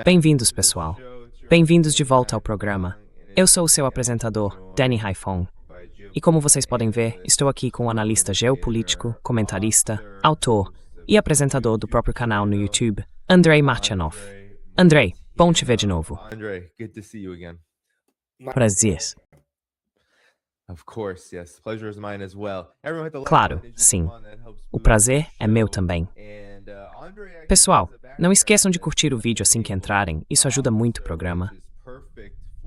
Bem-vindos, pessoal. Bem-vindos de volta ao programa. Eu sou o seu apresentador, Danny Haifong. E como vocês podem ver, estou aqui com o analista geopolítico, comentarista, autor e apresentador do próprio canal no YouTube, Andrei Martyanov. Andrei, bom te ver de novo. Prazer. Claro, sim. O prazer é meu também. Pessoal, não esqueçam de curtir o vídeo assim que entrarem, isso ajuda muito o programa.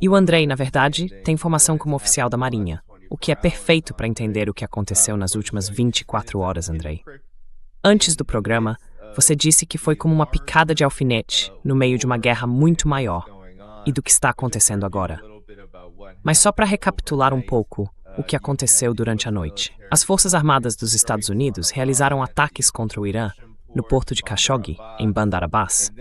E o Andrei, na verdade, tem formação como oficial da Marinha, o que é perfeito para entender o que aconteceu nas últimas 24 horas, Andrei. Antes do programa, você disse que foi como uma picada de alfinete no meio de uma guerra muito maior e do que está acontecendo agora. Mas só para recapitular um pouco o que aconteceu durante a noite. As Forças Armadas dos Estados Unidos realizaram ataques contra o Irã no porto de Khashoggi, em Bandar Abbas.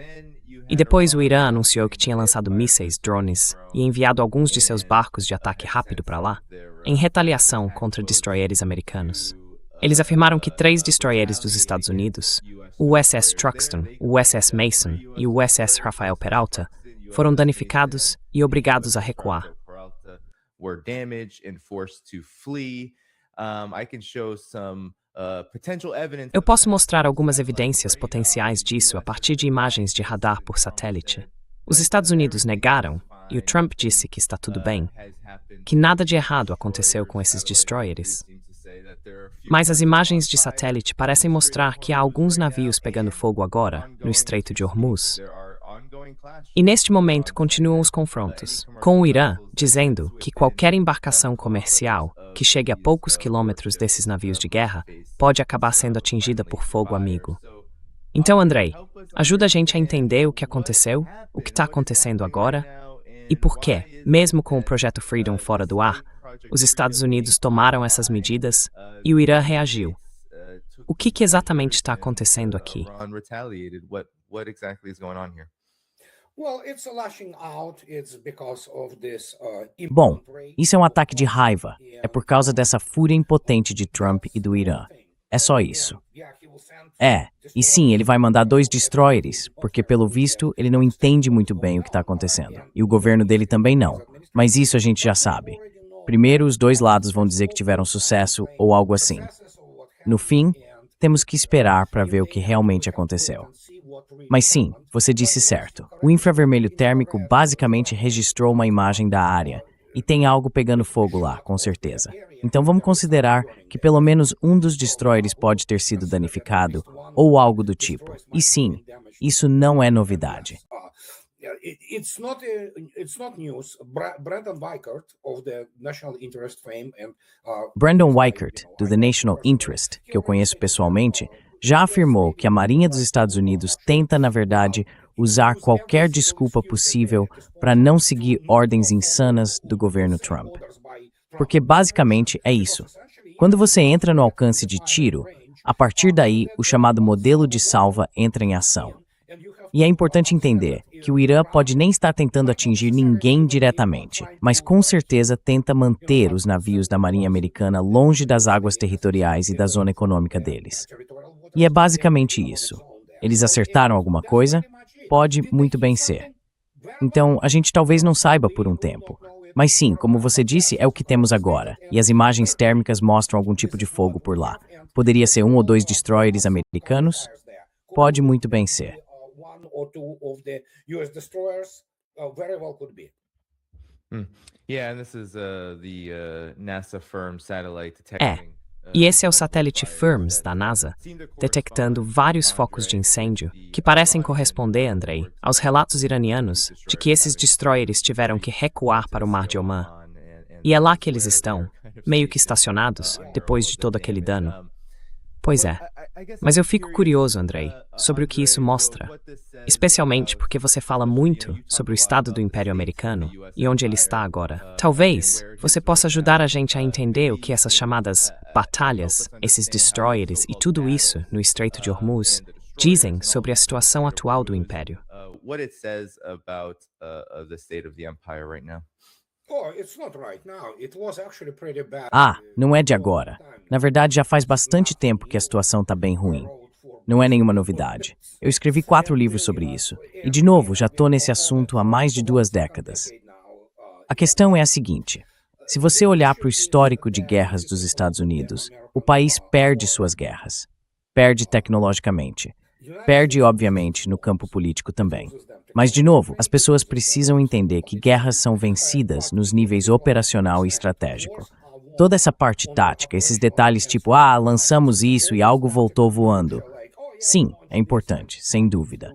E depois o Irã anunciou que tinha lançado mísseis, drones e enviado alguns de seus barcos de ataque rápido para lá, em retaliação contra destroyers americanos. Eles afirmaram que 3 destroyers dos Estados Unidos, o USS Truxtun, o USS Mason e o USS Rafael Peralta, foram danificados e obrigados a recuar. Eu posso mostrar algumas evidências potenciais disso a partir de imagens de radar por satélite. Os Estados Unidos negaram, e o Trump disse que está tudo bem, que nada de errado aconteceu com esses destroyers. Mas as imagens de satélite parecem mostrar que há alguns navios pegando fogo agora, no Estreito de Hormuz. E neste momento continuam os confrontos, com o Irã dizendo que qualquer embarcação comercial que chegue a poucos quilômetros desses navios de guerra pode acabar sendo atingida por fogo amigo. Então, Andrei, ajuda a gente a entender o que aconteceu, o que está acontecendo agora e por que, mesmo com o projeto Freedom fora do ar, os Estados Unidos tomaram essas medidas e o Irã reagiu. O que exatamente está acontecendo aqui? Bom, isso é um ataque de raiva. É por causa dessa fúria impotente de Trump e do Irã. É só isso. E sim, ele vai mandar 2 destroyers, porque pelo visto ele não entende muito bem o que está acontecendo. E o governo dele também não. Mas isso a gente já sabe. Primeiro, os 2 lados vão dizer que tiveram sucesso ou algo assim. No fim, temos que esperar para ver o que realmente aconteceu. Mas sim, você disse certo. O infravermelho térmico basicamente registrou uma imagem da área e tem algo pegando fogo lá, com certeza. Então vamos considerar que pelo menos um dos destroyers pode ter sido danificado ou algo do tipo. E sim, isso não é novidade. Brandon Weichert, do The National Interest, que eu conheço pessoalmente, já afirmou que a Marinha dos Estados Unidos tenta, na verdade, usar qualquer desculpa possível para não seguir ordens insanas do governo Trump. Porque basicamente é isso. Quando você entra no alcance de tiro, a partir daí o chamado modelo de salva entra em ação. E é importante entender que o Irã pode nem estar tentando atingir ninguém diretamente, mas com certeza tenta manter os navios da Marinha Americana longe das águas territoriais e da zona econômica deles. E é basicamente isso. Eles acertaram alguma coisa? Pode muito bem ser. Então, a gente talvez não saiba por um tempo. Mas sim, como você disse, é o que temos agora. E as imagens térmicas mostram algum tipo de fogo por lá. Poderia ser 1 ou 2 destroyers americanos? Pode muito bem ser. E esse é o satélite FIRMS da NASA, detectando vários focos de incêndio que parecem corresponder, Andrei, aos relatos iranianos de que esses destroyers tiveram que recuar para o Mar de Omã. E é lá que eles estão, meio que estacionados, depois de todo aquele dano. Pois é. Mas eu fico curioso, Andrei, sobre o que isso mostra. Especialmente porque você fala muito sobre o estado do Império Americano e onde ele está agora. Talvez você possa ajudar a gente a entender o que essas chamadas batalhas, esses destroyers e tudo isso no Estreito de Hormuz dizem sobre a situação atual do Império. Não é de agora. Na verdade, já faz bastante tempo que a situação está bem ruim. Não é nenhuma novidade. Eu escrevi 4 livros sobre isso. E, de novo, já estou nesse assunto há mais de 2 décadas. A questão é a seguinte. Se você olhar para o histórico de guerras dos Estados Unidos, o país perde suas guerras. Perde tecnologicamente. Perde, obviamente, no campo político também. Mas, de novo, as pessoas precisam entender que guerras são vencidas nos níveis operacional e estratégico. Toda essa parte tática, esses detalhes tipo, lançamos isso e algo voltou voando. Sim, é importante, sem dúvida.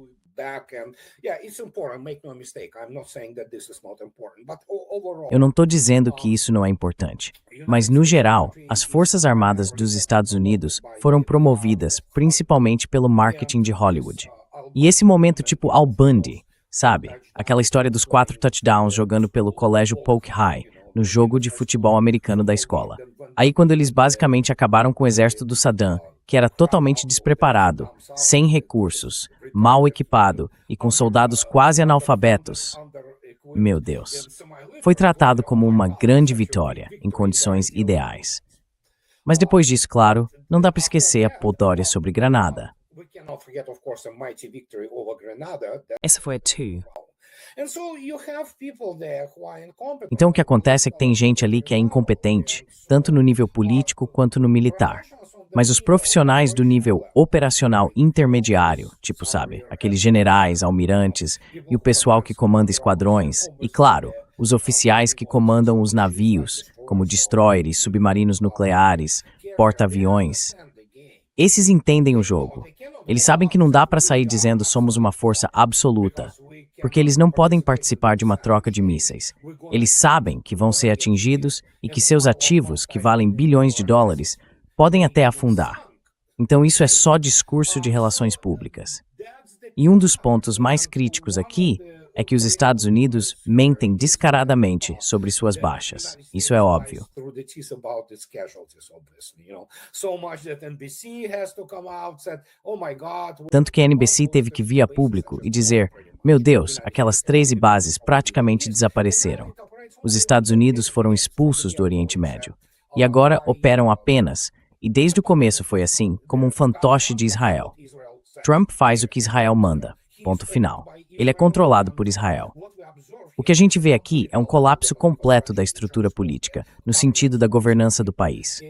Eu não estou dizendo que isso não é importante, mas, no geral, as Forças Armadas dos Estados Unidos foram promovidas principalmente pelo marketing de Hollywood. E esse momento tipo Al Bundy, sabe? Aquela história dos 4 touchdowns jogando pelo colégio Polk High, no jogo de futebol americano da escola. Aí quando eles basicamente acabaram com o exército do Saddam, que era totalmente despreparado, sem recursos, mal equipado e com soldados quase analfabetos. Meu Deus. Foi tratado como uma grande vitória, em condições ideais. Mas depois disso, claro, não dá para esquecer a podória sobre Granada. Essa foi a 2. Então o que acontece é que tem gente ali que é incompetente, tanto no nível político quanto no militar. Mas os profissionais do nível operacional intermediário, tipo, sabe, aqueles generais, almirantes e o pessoal que comanda esquadrões, e claro, os oficiais que comandam os navios, como destroyers, submarinos nucleares, porta-aviões. Esses entendem o jogo. Eles sabem que não dá para sair dizendo somos uma força absoluta, porque eles não podem participar de uma troca de mísseis. Eles sabem que vão ser atingidos e que seus ativos, que valem bilhões de dólares, podem até afundar. Então isso é só discurso de relações públicas. E um dos pontos mais críticos aqui é que os Estados Unidos mentem descaradamente sobre suas baixas. Isso é óbvio. Tanto que a NBC teve que vir a público e dizer, meu Deus, aquelas 13 bases praticamente desapareceram. Os Estados Unidos foram expulsos do Oriente Médio. E agora operam apenas, e desde o começo foi assim, como um fantoche de Israel. Trump faz o que Israel manda. Ponto final. Ele é controlado por Israel. O que a gente vê aqui é um colapso completo da estrutura política, no sentido da governança do país.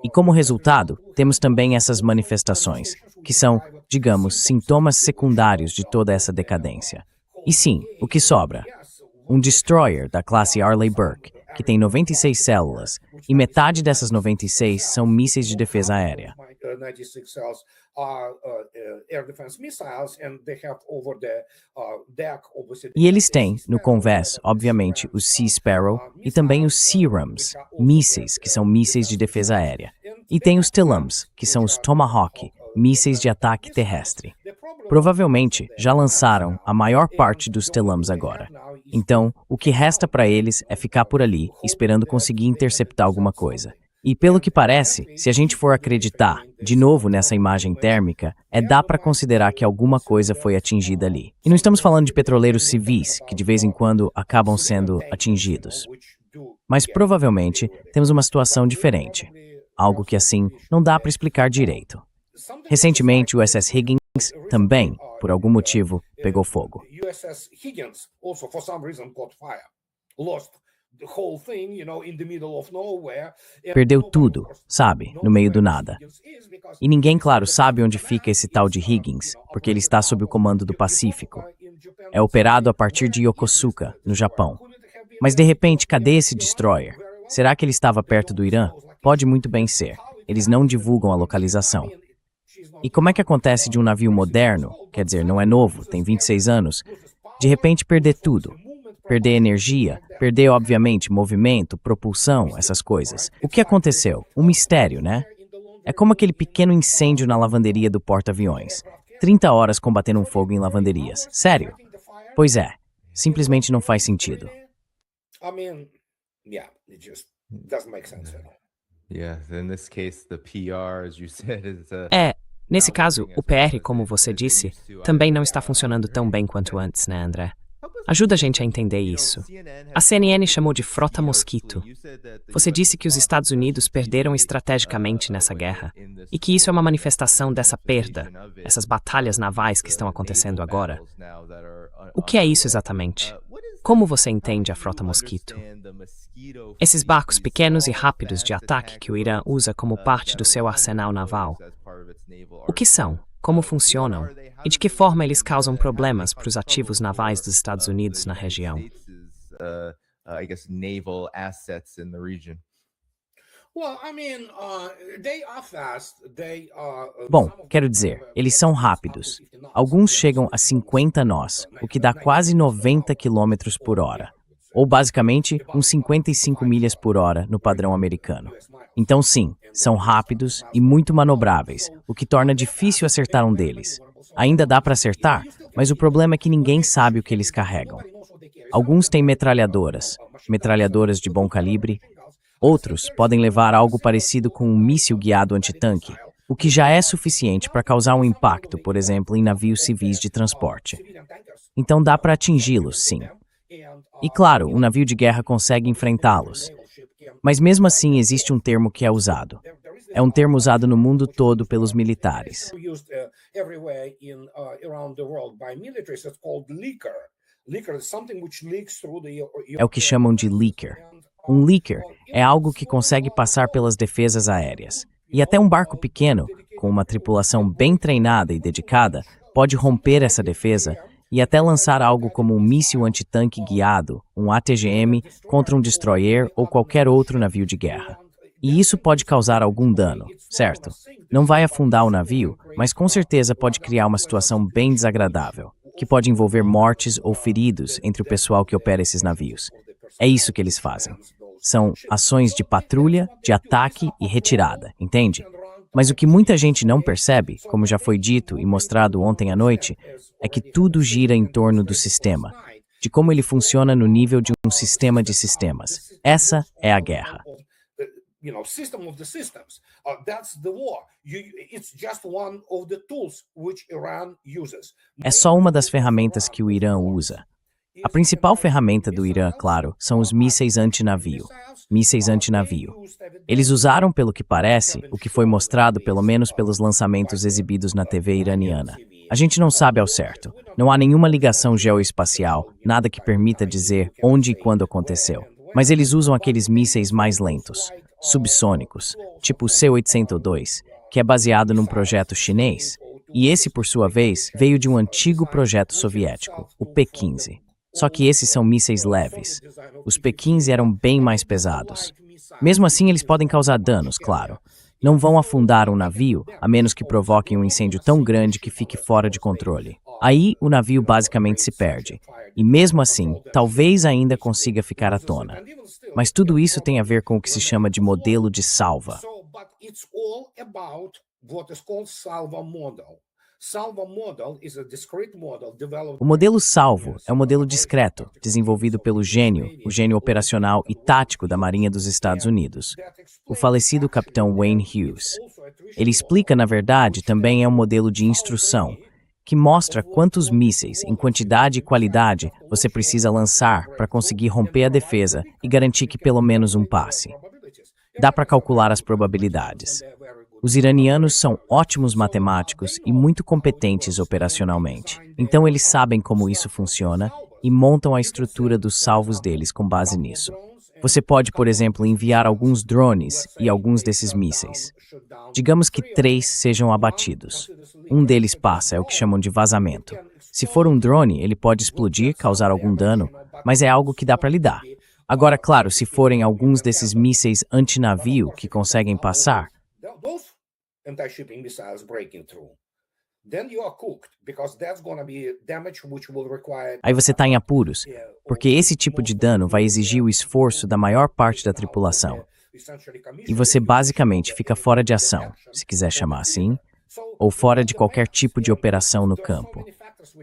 E como resultado, temos também essas manifestações, que são, digamos, sintomas secundários de toda essa decadência. E sim, o que sobra? Um destroyer da classe Arleigh Burke, que tem 96 células, e metade dessas 96 são mísseis de defesa aérea. E eles têm, no convés, obviamente, os Sea Sparrow e também os Searams, mísseis, que são mísseis de defesa aérea. E tem os Telums, que são os Tomahawk, mísseis de ataque terrestre. Provavelmente já lançaram a maior parte dos Telums agora. Então, o que resta para eles é ficar por ali, esperando conseguir interceptar alguma coisa. E pelo que parece, se a gente for acreditar, de novo nessa imagem térmica, dá para considerar que alguma coisa foi atingida ali. E não estamos falando de petroleiros civis, que de vez em quando acabam sendo atingidos. Mas provavelmente temos uma situação diferente. Algo que assim não dá para explicar direito. Recentemente o USS Higgins também, por algum motivo, pegou fogo. Perdeu tudo, sabe, no meio do nada. E ninguém, claro, sabe onde fica esse tal de Higgins, porque ele está sob o comando do Pacífico. É operado a partir de Yokosuka, no Japão. Mas de repente, cadê esse destroyer? Será que ele estava perto do Irã? Pode muito bem ser. Eles não divulgam a localização. E como é que acontece de um navio moderno, quer dizer, não é novo, tem 26 anos, de repente perder tudo? Perder energia, perder, obviamente, movimento, propulsão, essas coisas. O que aconteceu? Um mistério, né? É como aquele pequeno incêndio na lavanderia do porta-aviões. 30 horas combatendo um fogo em lavanderias. Sério? Pois é. Simplesmente não faz sentido. Nesse caso, o PR, como você disse, também não está funcionando tão bem quanto antes, né, André? Ajuda a gente a entender isso. A CNN chamou de frota mosquito. Você disse que os Estados Unidos perderam estrategicamente nessa guerra e que isso é uma manifestação dessa perda, essas batalhas navais que estão acontecendo agora. O que é isso exatamente? Como você entende a frota mosquito? Esses barcos pequenos e rápidos de ataque que o Irã usa como parte do seu arsenal naval. O que são? Como funcionam? E de que forma eles causam problemas para os ativos navais dos Estados Unidos na região? Bom, quero dizer, eles são rápidos. Alguns chegam a 50 nós, o que dá quase 90 km por hora. Ou basicamente uns 55 milhas por hora no padrão americano. Então sim, são rápidos e muito manobráveis, o que torna difícil acertar um deles. Ainda dá para acertar, mas o problema é que ninguém sabe o que eles carregam. Alguns têm metralhadoras de bom calibre. Outros podem levar algo parecido com um míssil guiado antitanque, o que já é suficiente para causar um impacto, por exemplo, em navios civis de transporte. Então dá para atingi-los, sim. E claro, um navio de guerra consegue enfrentá-los. Mas mesmo assim existe um termo que é usado. É um termo usado no mundo todo pelos militares. É o que chamam de leaker. Um leaker é algo que consegue passar pelas defesas aéreas. E até um barco pequeno, com uma tripulação bem treinada e dedicada, pode romper essa defesa e até lançar algo como um míssil antitanque guiado, um ATGM, contra um destroyer ou qualquer outro navio de guerra. E isso pode causar algum dano, certo? Não vai afundar o navio, mas com certeza pode criar uma situação bem desagradável, que pode envolver mortes ou feridos entre o pessoal que opera esses navios. É isso que eles fazem. São ações de patrulha, de ataque e retirada, entende? Mas o que muita gente não percebe, como já foi dito e mostrado ontem à noite, é que tudo gira em torno do sistema, de como ele funciona no nível de um sistema de sistemas. Essa é a guerra. É só uma das ferramentas que o Irã usa. A principal ferramenta do Irã, claro, são os mísseis antinavio. Eles usaram, pelo que parece, o que foi mostrado pelo menos pelos lançamentos exibidos na TV iraniana. A gente não sabe ao certo. Não há nenhuma ligação geoespacial, nada que permita dizer onde e quando aconteceu. Mas eles usam aqueles mísseis mais lentos, subsônicos, tipo o C-802, que é baseado num projeto chinês. E esse, por sua vez, veio de um antigo projeto soviético, o P-15. Só que esses são mísseis leves. Os P-15 eram bem mais pesados. Mesmo assim, eles podem causar danos, claro. Não vão afundar um navio, a menos que provoquem um incêndio tão grande que fique fora de controle. Aí, o navio basicamente se perde. E mesmo assim, talvez ainda consiga ficar à tona. Mas tudo isso tem a ver com o que se chama de modelo de salva. O modelo salvo é um modelo discreto, desenvolvido pelo o gênio operacional e tático da Marinha dos Estados Unidos, o falecido capitão Wayne Hughes. Ele explica, na verdade, também é um modelo de instrução, que mostra quantos mísseis, em quantidade e qualidade, você precisa lançar para conseguir romper a defesa e garantir que pelo menos um passe. Dá para calcular as probabilidades. Os iranianos são ótimos matemáticos e muito competentes operacionalmente. Então eles sabem como isso funciona e montam a estrutura dos salvos deles com base nisso. Você pode, por exemplo, enviar alguns drones e alguns desses mísseis. Digamos que 3 sejam abatidos. Um deles passa, é o que chamam de vazamento. Se for um drone, ele pode explodir, causar algum dano, mas é algo que dá para lidar. Agora, claro, se forem alguns desses mísseis antinavio que conseguem passar, aí você está em apuros, porque esse tipo de dano vai exigir o esforço da maior parte da tripulação. E você basicamente fica fora de ação, se quiser chamar assim, ou fora de qualquer tipo de operação no campo.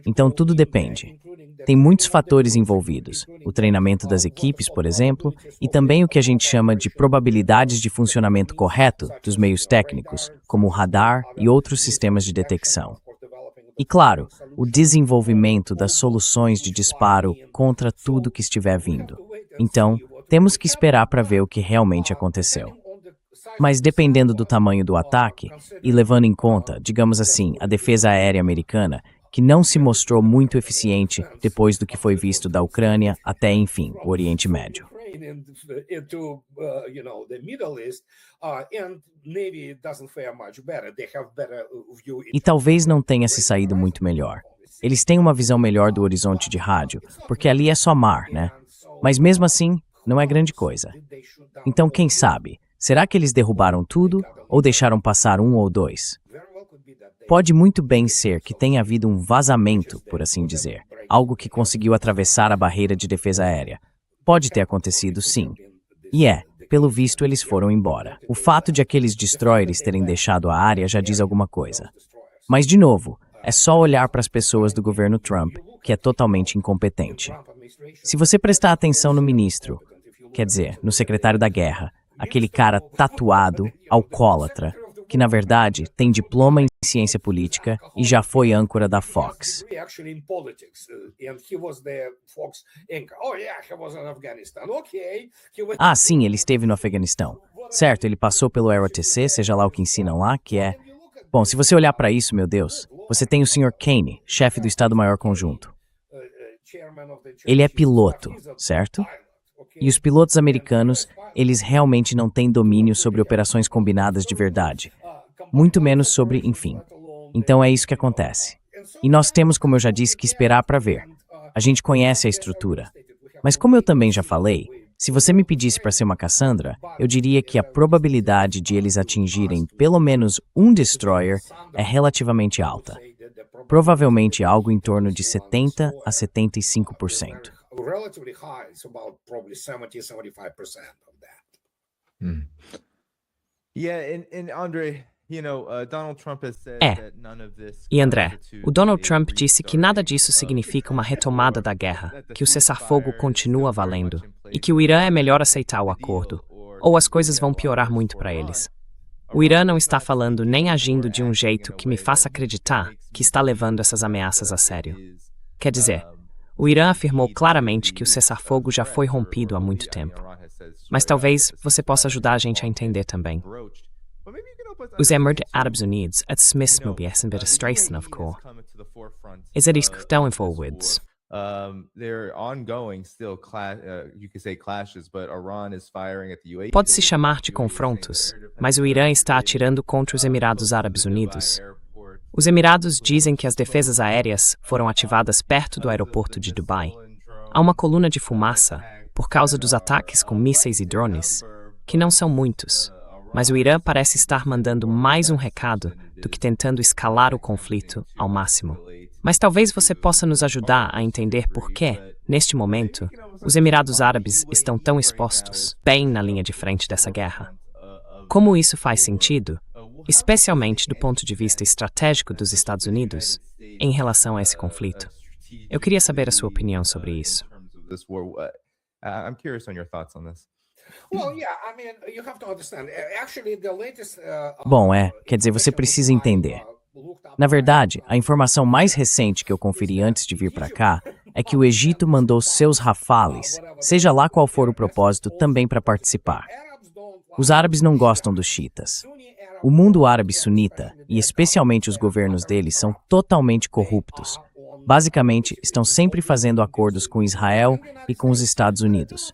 Então tudo depende. Tem muitos fatores envolvidos, o treinamento das equipes, por exemplo, e também o que a gente chama de probabilidades de funcionamento correto dos meios técnicos, como o radar e outros sistemas de detecção. E claro, o desenvolvimento das soluções de disparo contra tudo que estiver vindo. Então, temos que esperar para ver o que realmente aconteceu. Mas dependendo do tamanho do ataque, e levando em conta, digamos assim, a defesa aérea americana, que não se mostrou muito eficiente depois do que foi visto da Ucrânia até, enfim, o Oriente Médio. E talvez não tenha se saído muito melhor. Eles têm uma visão melhor do horizonte de rádio, porque ali é só mar, né? Mas mesmo assim, não é grande coisa. Então, quem sabe? Será que eles derrubaram tudo ou deixaram passar um ou dois? Pode muito bem ser que tenha havido um vazamento, por assim dizer, algo que conseguiu atravessar a barreira de defesa aérea. Pode ter acontecido, sim. E pelo visto, eles foram embora. O fato de aqueles destroyers terem deixado a área já diz alguma coisa. Mas, de novo, é só olhar para as pessoas do governo Trump, que é totalmente incompetente. Se você prestar atenção no ministro, quer dizer, no secretário da guerra, aquele cara tatuado, alcoólatra, que na verdade tem diploma em ciência política e já foi âncora da Fox. Ah, sim, ele esteve no Afeganistão. Certo, ele passou pelo ROTC, seja lá o que ensinam lá, que é... Bom, se você olhar para isso, meu Deus, você tem o Sr. Kane, chefe do Estado-Maior Conjunto. Ele é piloto, certo? E os pilotos americanos, eles realmente não têm domínio sobre operações combinadas de verdade. Muito menos sobre, enfim. Então é isso que acontece. E nós temos, como eu já disse, que esperar para ver. A gente conhece a estrutura. Mas como eu também já falei, se você me pedisse para ser uma Cassandra, eu diria que a probabilidade de eles atingirem pelo menos um destroyer é relativamente alta. Provavelmente algo em torno de 70% a 75%. Relatively high, it's about probably 70-75% of that. Andre, Donald Trump has said É. that none of this E André, constitutes o Donald a Trump disse que nada disso restarting significa of uma the retomada da war, guerra, that the que o cessar-fogo ceasefire continua is still very valendo, much in place, e que o Irã é melhor that aceitar o the acordo, deal or ou as the coisas vão deal piorar is muito for para Iran. eles. O Irã não está falando nem agindo de um jeito que me faça acreditar que está levando essas ameaças a sério. Quer dizer, o Irã afirmou claramente que o cessar-fogo já foi rompido há muito tempo. Mas talvez você possa ajudar a gente a entender também. Os Emirados Unidos at Smiths mobilisam para Strassen of Cor. Is it going forwards? There are ongoing still you could say clashes, but Iran is firing at the UAE. Pode-se chamar de confrontos, mas o Irã está atirando contra os Emirados Árabes Unidos. Os Emirados dizem que as defesas aéreas foram ativadas perto do aeroporto de Dubai. Há uma coluna de fumaça por causa dos ataques com mísseis e drones, que não são muitos, mas o Irã parece estar mandando mais um recado do que tentando escalar o conflito ao máximo. Mas talvez você possa nos ajudar a entender por que, neste momento, os Emirados Árabes estão tão expostos, bem na linha de frente dessa guerra. Como isso faz sentido, especialmente do ponto de vista estratégico dos Estados Unidos, em relação a esse conflito? Eu queria saber a sua opinião sobre isso. I'm curious on your thoughts on this. Bom, quer dizer, você precisa entender. Na verdade, a informação mais recente que eu conferi antes de vir para cá é que o Egito mandou seus Rafales, seja lá qual for o propósito, também para participar. Os árabes não gostam dos xiitas. O mundo árabe sunita, e especialmente os governos deles, são totalmente corruptos. Basicamente, estão sempre fazendo acordos com Israel e com os Estados Unidos.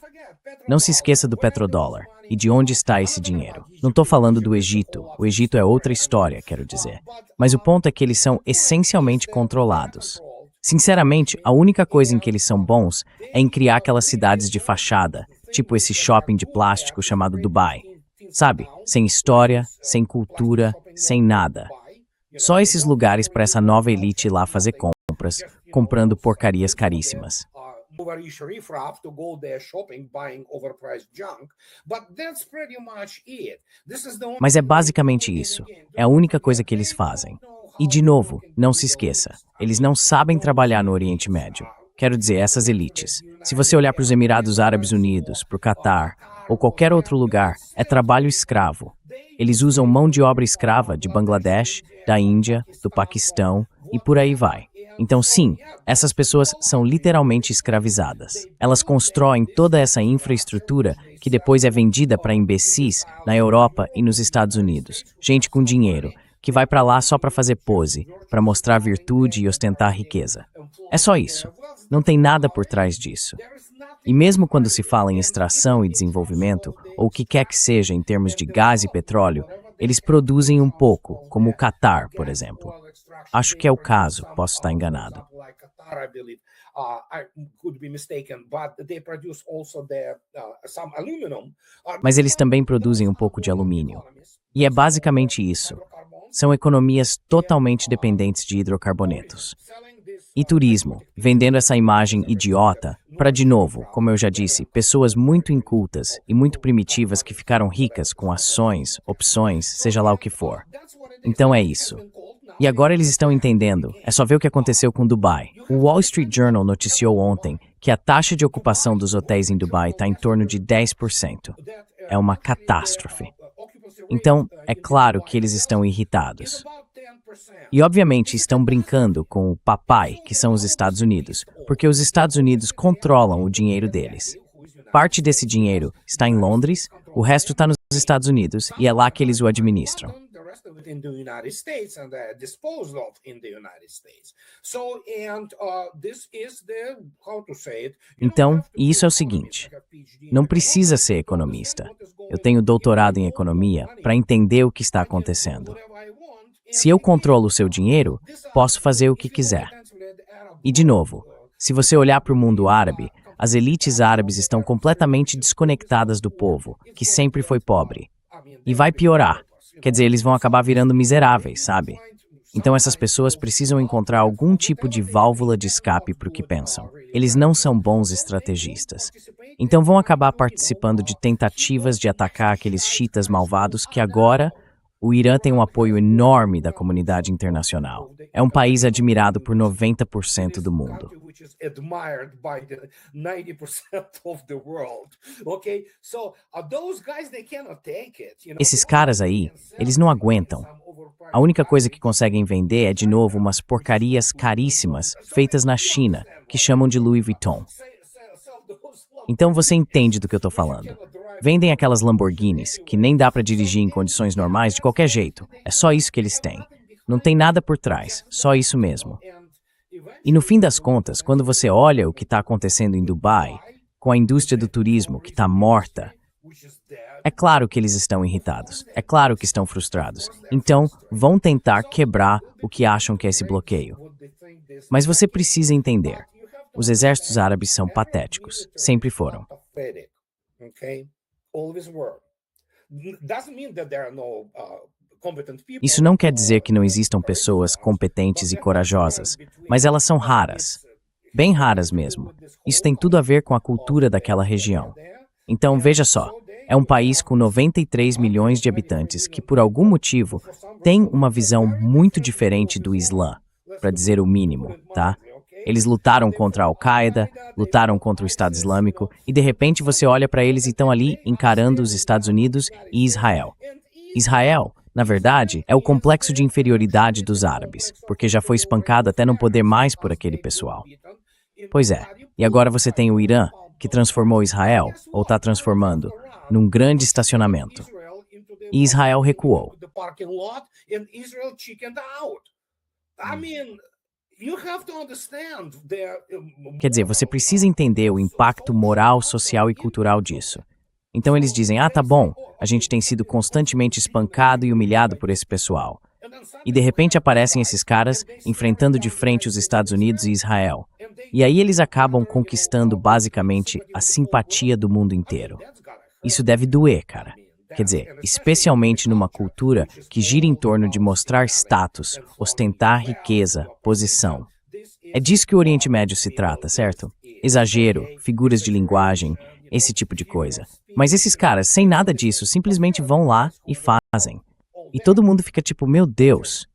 Não se esqueça do petrodólar e de onde está esse dinheiro. Não estou falando do Egito. O Egito é outra história, quero dizer. Mas o ponto é que eles são essencialmente controlados. Sinceramente, a única coisa em que eles são bons é em criar aquelas cidades de fachada, tipo esse shopping de plástico chamado Dubai. Sabe? Sem história, sem cultura, sem nada. Só esses lugares para essa nova elite ir lá fazer compras, comprando porcarias caríssimas. Mas é basicamente isso. É a única coisa que eles fazem. E, de novo, não se esqueça, eles não sabem trabalhar no Oriente Médio. Quero dizer, essas elites. Se você olhar para os Emirados Árabes Unidos, para o Catar, ou qualquer outro lugar, é trabalho escravo. Eles usam mão de obra escrava de Bangladesh, da Índia, do Paquistão, e por aí vai. Então, sim, essas pessoas são literalmente escravizadas. Elas constroem toda essa infraestrutura que depois é vendida para imbecis na Europa e nos Estados Unidos. Gente com dinheiro, que vai para lá só para fazer pose, para mostrar virtude e ostentar riqueza. É só isso. Não tem nada por trás disso. E mesmo quando se fala em extração e desenvolvimento, ou o que quer que seja em termos de gás e petróleo, eles produzem um pouco, como o Catar, por exemplo. Acho que é o caso, posso estar enganado. Mas eles também produzem um pouco de alumínio. E é basicamente isso. São economias totalmente dependentes de hidrocarbonetos. E turismo, vendendo essa imagem idiota para, de novo, como eu já disse, pessoas muito incultas e muito primitivas que ficaram ricas com ações, opções, seja lá o que for. Então é isso. E agora eles estão entendendo. É só ver o que aconteceu com Dubai. O Wall Street Journal noticiou ontem que a taxa de ocupação dos hotéis em Dubai está em torno de 10%. É uma catástrofe. Então, é claro que eles estão irritados. E obviamente estão brincando com o papai, que são os Estados Unidos, porque os Estados Unidos controlam o dinheiro deles. Parte desse dinheiro está em Londres, o resto está nos Estados Unidos e é lá que eles o administram. Então, e isso é o seguinte, não precisa ser economista. Eu tenho doutorado em economia para entender o que está acontecendo. Se eu controlo o seu dinheiro, posso fazer o que quiser. E de novo, se você olhar para o mundo árabe, as elites árabes estão completamente desconectadas do povo, que sempre foi pobre. E vai piorar. Quer dizer, eles vão acabar virando miseráveis, sabe? Então essas pessoas precisam encontrar algum tipo de válvula de escape para o que pensam. Eles não são bons estrategistas. Então vão acabar participando de tentativas de atacar aqueles xiitas malvados que agora o Irã tem um apoio enorme da comunidade internacional. É um país admirado por 90% do mundo. Esses caras aí, eles não aguentam. A única coisa que conseguem vender é, de novo, umas porcarias caríssimas feitas na China, que chamam de Louis Vuitton. Então você entende do que eu tô falando. Vendem aquelas Lamborghinis, que nem dá para dirigir em condições normais de qualquer jeito. É só isso que eles têm. Não tem nada por trás, só isso mesmo. E no fim das contas, quando você olha o que está acontecendo em Dubai, com a indústria do turismo que está morta, é claro que eles estão irritados, é claro que estão frustrados. Então, vão tentar quebrar o que acham que é esse bloqueio. Mas você precisa entender, os exércitos árabes são patéticos, sempre foram. Isso não quer dizer que não existam pessoas competentes e corajosas, mas elas são raras, bem raras mesmo. Isso tem tudo a ver com a cultura daquela região. Então, veja só, é um país com 93 milhões de habitantes que, por algum motivo, tem uma visão muito diferente do Islã, para dizer o mínimo, tá? Eles lutaram contra a Al-Qaeda, lutaram contra o Estado Islâmico, e de repente você olha para eles e estão ali encarando os Estados Unidos e Israel. Israel, na verdade, é o complexo de inferioridade dos árabes, porque já foi espancado até não poder mais por aquele pessoal. Pois é, e agora você tem o Irã, que transformou Israel, ou está transformando, num grande estacionamento. E Israel recuou. Quer dizer, você precisa entender o impacto moral, social e cultural disso. Então eles dizem, tá bom, a gente tem sido constantemente espancado e humilhado por esse pessoal. E de repente aparecem esses caras enfrentando de frente os Estados Unidos e Israel. E aí eles acabam conquistando basicamente a simpatia do mundo inteiro. Isso deve doer, cara. Quer dizer, especialmente numa cultura que gira em torno de mostrar status, ostentar riqueza, posição. É disso que o Oriente Médio se trata, certo? Exagero, figuras de linguagem, esse tipo de coisa. Mas esses caras, sem nada disso, simplesmente vão lá e fazem. E todo mundo fica tipo, meu Deus.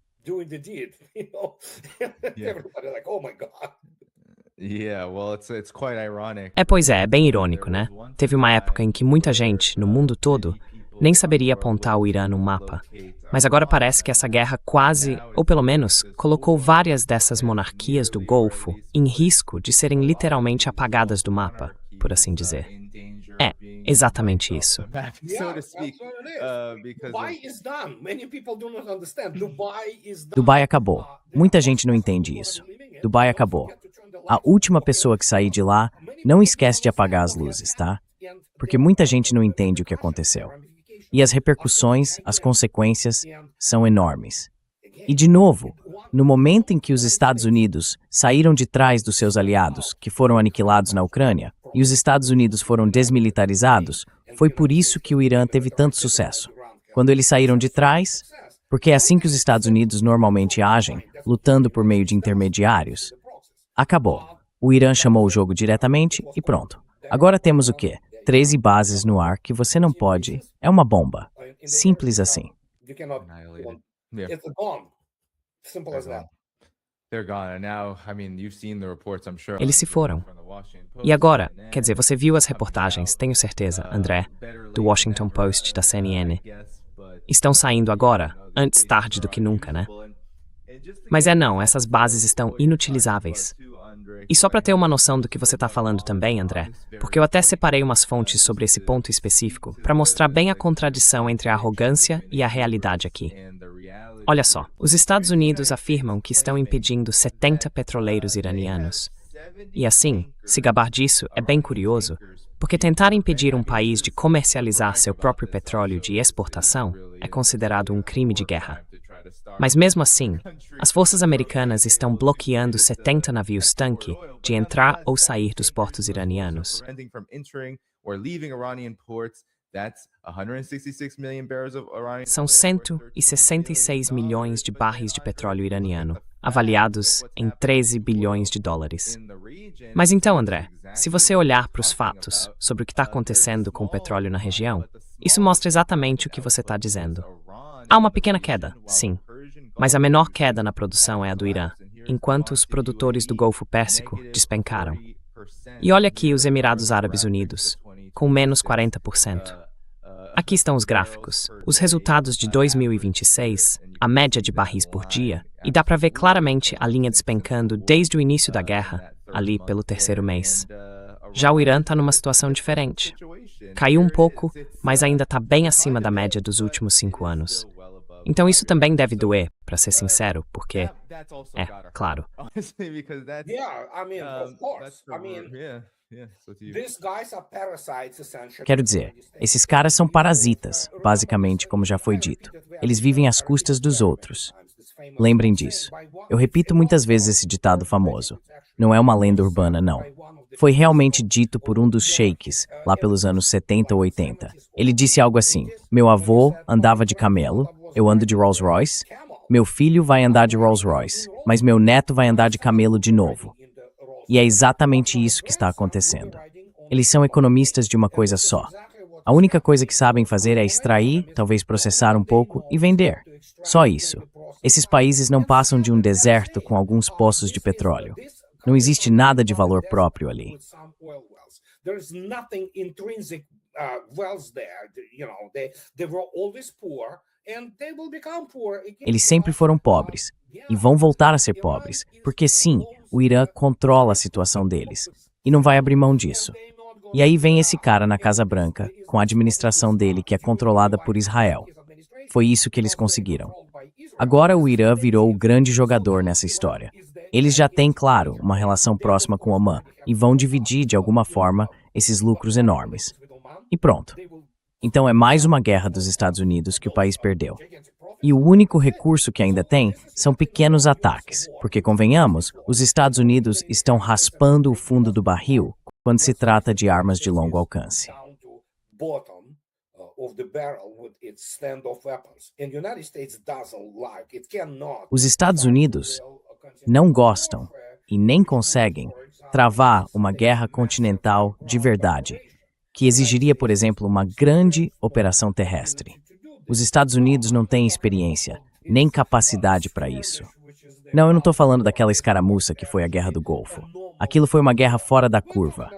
Pois é bem irônico, né? Teve uma época em que muita gente, no mundo todo, nem saberia apontar o Irã no mapa. Mas agora parece que essa guerra quase, ou pelo menos, colocou várias dessas monarquias do Golfo em risco de serem literalmente apagadas do mapa, por assim dizer. É, exatamente isso. Dubai acabou. Muita gente não entende isso. Dubai acabou. A última pessoa que sair de lá, não esquece de apagar as luzes, tá? Porque muita gente não entende o que aconteceu. E as repercussões, as consequências, são enormes. E, de novo, no momento em que os Estados Unidos saíram de trás dos seus aliados, que foram aniquilados na Ucrânia, e os Estados Unidos foram desmilitarizados, foi por isso que o Irã teve tanto sucesso. Quando eles saíram de trás, porque é assim que os Estados Unidos normalmente agem, lutando por meio de intermediários. Acabou. O Irã chamou o jogo diretamente e pronto. Agora temos o quê? 13 bases no ar que você não pode. É uma bomba. Simples assim. Eles se foram. E agora, quer dizer, você viu as reportagens, tenho certeza, André, do Washington Post, da CNN. Estão saindo agora, antes tarde do que nunca, né? Mas não, essas bases estão inutilizáveis. E só para ter uma noção do que você está falando também, André, porque eu até separei umas fontes sobre esse ponto específico para mostrar bem a contradição entre a arrogância e a realidade aqui. Olha só, os Estados Unidos afirmam que estão impedindo 70 petroleiros iranianos. E assim, se gabar disso é bem curioso, porque tentar impedir um país de comercializar seu próprio petróleo de exportação é considerado um crime de guerra. Mas mesmo assim, as forças americanas estão bloqueando 70 navios-tanque de entrar ou sair dos portos iranianos. São 166 milhões de barris de petróleo iraniano, avaliados em 13 bilhões de dólares. Mas então, André, se você olhar para os fatos sobre o que está acontecendo com o petróleo na região, isso mostra exatamente o que você está dizendo. Há uma pequena queda, sim, mas a menor queda na produção é a do Irã, enquanto os produtores do Golfo Pérsico despencaram. E olha aqui os Emirados Árabes Unidos, com menos 40%. Aqui estão os gráficos, os resultados de 2026, a média de barris por dia, e dá para ver claramente a linha despencando desde o início da guerra, ali pelo terceiro mês. Já o Irã está numa situação diferente. Caiu um pouco, mas ainda está bem acima da média dos últimos 5 anos. Então isso também deve doer, para ser sincero, porque, claro. Quero dizer, esses caras são parasitas, basicamente, como já foi dito. Eles vivem às custas dos outros. Lembrem disso. Eu repito muitas vezes esse ditado famoso. Não é uma lenda urbana, não. Foi realmente dito por um dos sheiks, lá pelos anos 70 ou 80. Ele disse algo assim: meu avô andava de camelo, eu ando de Rolls Royce, meu filho vai andar de Rolls Royce, mas meu neto vai andar de camelo de novo. E é exatamente isso que está acontecendo. Eles são economistas de uma coisa só. A única coisa que sabem fazer é extrair, talvez processar um pouco e vender. Só isso. Esses países não passam de um deserto com alguns poços de petróleo. Não existe nada de valor próprio ali. Eles sempre foram pobres e vão voltar a ser pobres, porque sim, o Irã controla a situação deles e não vai abrir mão disso. E aí vem esse cara na Casa Branca, com a administração dele que é controlada por Israel. Foi isso que eles conseguiram. Agora o Irã virou o grande jogador nessa história. Eles já têm, claro, uma relação próxima com Omã e vão dividir, de alguma forma, esses lucros enormes. E pronto. Então é mais uma guerra dos Estados Unidos que o país perdeu. E o único recurso que ainda tem são pequenos ataques, porque, convenhamos, os Estados Unidos estão raspando o fundo do barril quando se trata de armas de longo alcance. Os Estados Unidos não gostam e nem conseguem travar uma guerra continental de verdade, que exigiria, por exemplo, uma grande operação terrestre. Os Estados Unidos não têm experiência, nem capacidade para isso. Não, eu não estou falando daquela escaramuça que foi a Guerra do Golfo. Aquilo foi uma guerra fora da curva.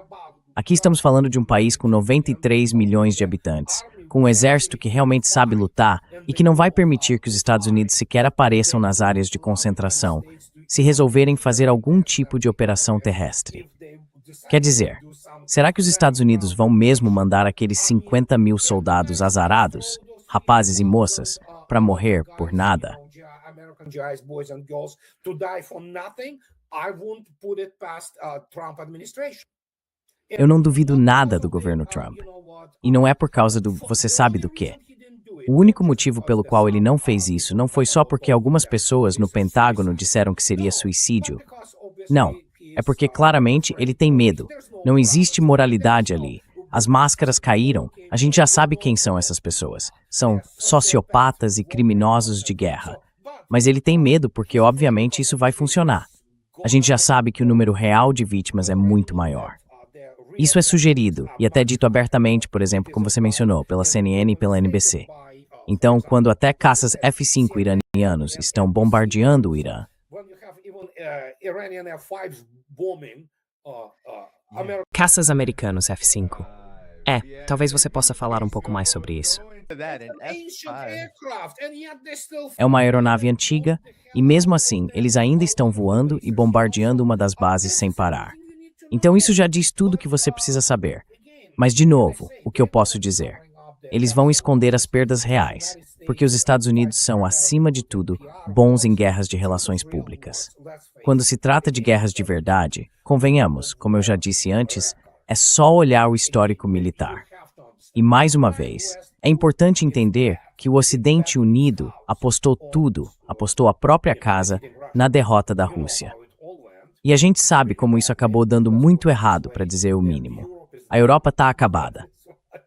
Aqui estamos falando de um país com 93 milhões de habitantes, com um exército que realmente sabe lutar e que não vai permitir que os Estados Unidos sequer apareçam nas áreas de concentração se resolverem fazer algum tipo de operação terrestre. Quer dizer, será que os Estados Unidos vão mesmo mandar aqueles 50 mil soldados azarados, rapazes e moças, para morrer por nada? Eu não duvido nada do governo Trump. E não é por causa do você sabe do quê. O único motivo pelo qual ele não fez isso não foi só porque algumas pessoas no Pentágono disseram que seria suicídio. Não, é porque claramente ele tem medo. Não existe moralidade ali. As máscaras caíram, a gente já sabe quem são essas pessoas. São sociopatas e criminosos de guerra. Mas ele tem medo porque, obviamente, isso vai funcionar. A gente já sabe que o número real de vítimas é muito maior. Isso é sugerido e até dito abertamente, por exemplo, como você mencionou, pela CNN e pela NBC. Então, quando até caças F-5 iranianos estão bombardeando o Irã, Caças americanos F-5. Talvez você possa falar um pouco mais sobre isso. é uma aeronave antiga e, mesmo assim, eles ainda estão voando e bombardeando uma das bases sem parar. Então isso já diz tudo o que você precisa saber. Mas, de novo, o que eu posso dizer? Eles vão esconder as perdas reais, porque os Estados Unidos são, acima de tudo, bons em guerras de relações públicas. Quando se trata de guerras de verdade, convenhamos, como eu já disse antes, é só olhar o histórico militar. E, mais uma vez, é importante entender que o Ocidente Unido apostou tudo, apostou a própria casa, na derrota da Rússia. E a gente sabe como isso acabou dando muito errado, para dizer o mínimo. A Europa está acabada.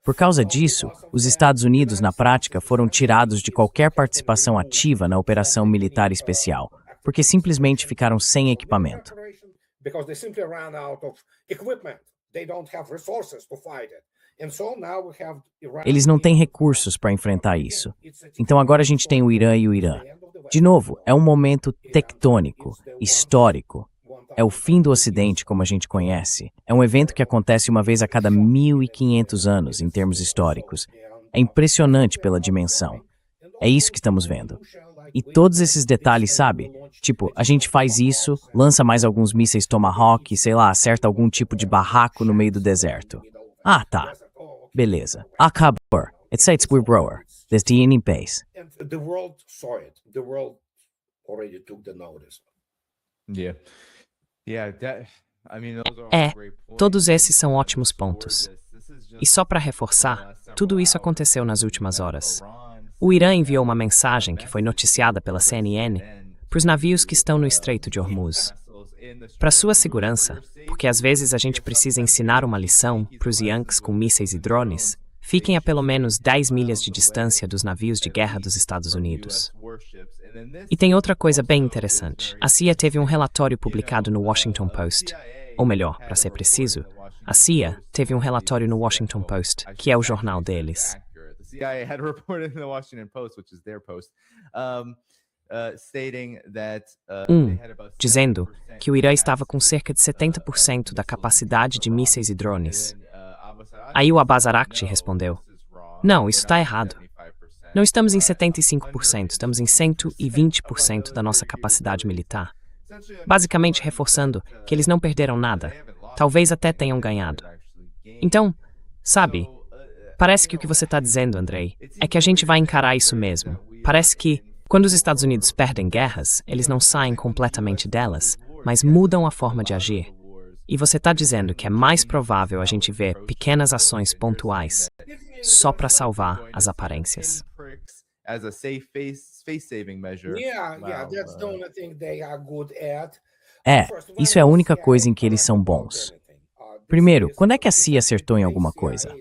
Por causa disso, os Estados Unidos, na prática, foram tirados de qualquer participação ativa na operação militar especial, porque simplesmente ficaram sem equipamento. Eles não têm recursos para enfrentar isso. Então agora a gente tem o Irã e o Irã. De novo, é um momento tectônico, histórico. É o fim do Ocidente como a gente conhece. É um evento que acontece uma vez a cada 1.500 anos em termos históricos. É impressionante pela dimensão. É isso que estamos vendo. E todos esses detalhes, sabe? Tipo, a gente faz isso, lança mais alguns mísseis Tomahawk, sei lá, acerta algum tipo de barraco no meio do deserto. Ah, tá. Beleza. Acabou. It's we're grower. There's the in base. The world saw it. The world already took the notice. Todos esses são ótimos pontos. E só para reforçar, tudo isso aconteceu nas últimas horas. O Irã enviou uma mensagem que foi noticiada pela CNN para os navios que estão no Estreito de Hormuz. Para sua segurança, porque às vezes a gente precisa ensinar uma lição para os Yankees com mísseis e drones, fiquem a pelo menos 10 milhas de distância dos navios de guerra dos Estados Unidos. E tem outra coisa bem interessante. A CIA teve um relatório publicado no Washington Post. Ou melhor, para ser preciso, a CIA teve um relatório no Washington Post, que é o jornal deles. Dizendo que o Irã estava com cerca de 70% da capacidade de mísseis e drones. Aí o Abbas Araghchi respondeu: "Não, isso está errado. Não estamos em 75%, estamos em 120% da nossa capacidade militar." Basicamente reforçando que eles não perderam nada, talvez até tenham ganhado. Então, sabe, parece que o que você está dizendo, Andrei, é que a gente vai encarar isso mesmo. Parece que, quando os Estados Unidos perdem guerras, eles não saem completamente delas, mas mudam a forma de agir. E você está dizendo que é mais provável a gente ver pequenas ações pontuais, só para salvar as aparências. Isso é a única coisa em que eles são bons. Primeiro, quando é que a CIA acertou em alguma coisa?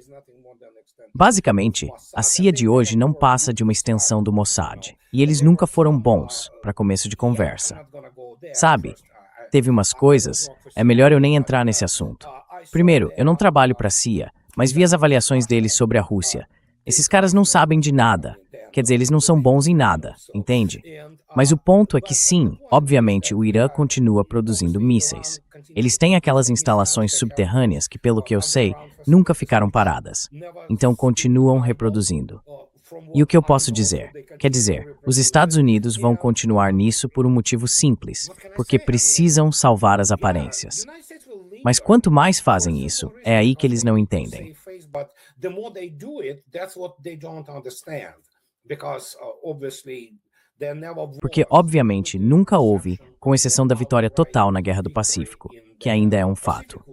Basicamente, a CIA de hoje não passa de uma extensão do Mossad, e eles nunca foram bons, para começo de conversa. Sabe, teve umas coisas, é melhor eu nem entrar nesse assunto. Primeiro, eu não trabalho para a CIA, mas vi as avaliações deles sobre a Rússia. Esses caras não sabem de nada. Quer dizer, eles não são bons em nada, entende? Mas o ponto é que sim, obviamente o Irã continua produzindo mísseis. Eles têm aquelas instalações subterrâneas que, pelo que eu sei, nunca ficaram paradas. Então continuam reproduzindo. E o que eu posso dizer? Quer dizer, os Estados Unidos vão continuar nisso por um motivo simples, porque precisam salvar as aparências. Mas quanto mais fazem isso, é aí que eles não entendem. Porque, obviamente, nunca houve, com exceção da vitória total na Guerra do Pacífico, que ainda é um fato.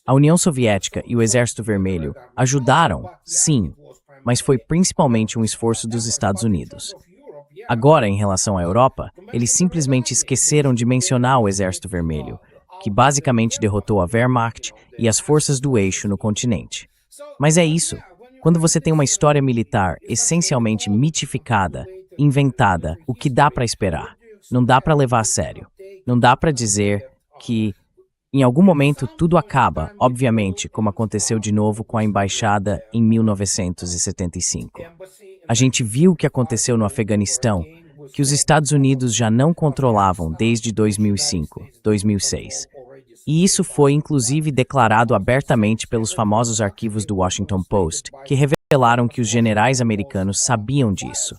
A União Soviética e o Exército Vermelho ajudaram, sim, mas foi principalmente um esforço dos Estados Unidos. Agora, em relação à Europa, eles simplesmente esqueceram de mencionar o Exército Vermelho, que basicamente derrotou a Wehrmacht e as forças do eixo no continente. Mas é isso. Quando você tem uma história militar essencialmente mitificada, inventada, o que dá para esperar? Não dá para levar a sério. Não dá para dizer que, em algum momento, tudo acaba, obviamente, como aconteceu de novo com a embaixada em 1975. A gente viu o que aconteceu no Afeganistão, que os Estados Unidos já não controlavam desde 2005, 2006. E isso foi inclusive declarado abertamente pelos famosos arquivos do Washington Post, que revelaram que os generais americanos sabiam disso.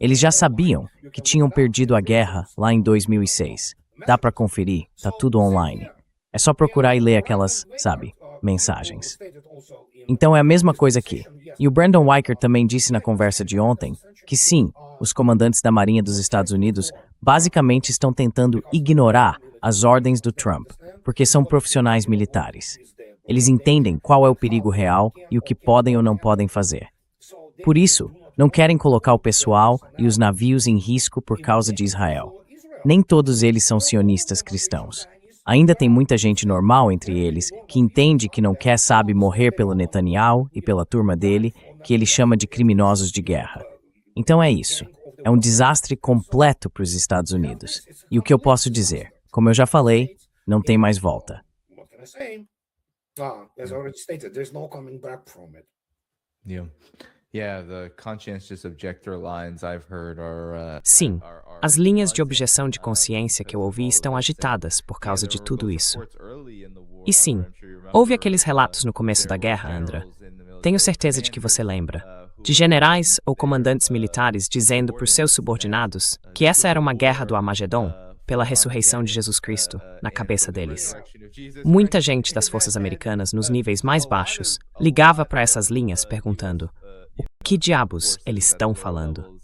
Eles já sabiam que tinham perdido a guerra lá em 2006. Dá para conferir, tá tudo online. É só procurar e ler aquelas, mensagens. Então é a mesma coisa aqui. E o Brandon Weichert também disse na conversa de ontem que sim, os comandantes da Marinha dos Estados Unidos basicamente estão tentando ignorar as ordens do Trump, porque são profissionais militares. Eles entendem qual é o perigo real e o que podem ou não podem fazer. Por isso, não querem colocar o pessoal e os navios em risco por causa de Israel. Nem todos eles são sionistas cristãos. Ainda tem muita gente normal entre eles que entende que não quer, morrer pelo Netanyahu e pela turma dele, que ele chama de criminosos de guerra. Então é isso. É um desastre completo para os Estados Unidos. E o que eu posso dizer? Como eu já falei, não tem mais volta. As already stated, there's no coming back from it. The conscientious objector lines I've heard are Sim, as linhas de objeção de consciência que eu ouvi estão agitadas por causa de tudo isso. E sim, houve aqueles relatos no começo da guerra, Andra. Tenho certeza de que você lembra. De generais ou comandantes militares dizendo para os seus subordinados que essa era uma guerra do Armagedon, pela ressurreição de Jesus Cristo, na cabeça deles. Muita gente das forças americanas, nos níveis mais baixos, ligava para essas linhas perguntando: o que diabos eles estão falando?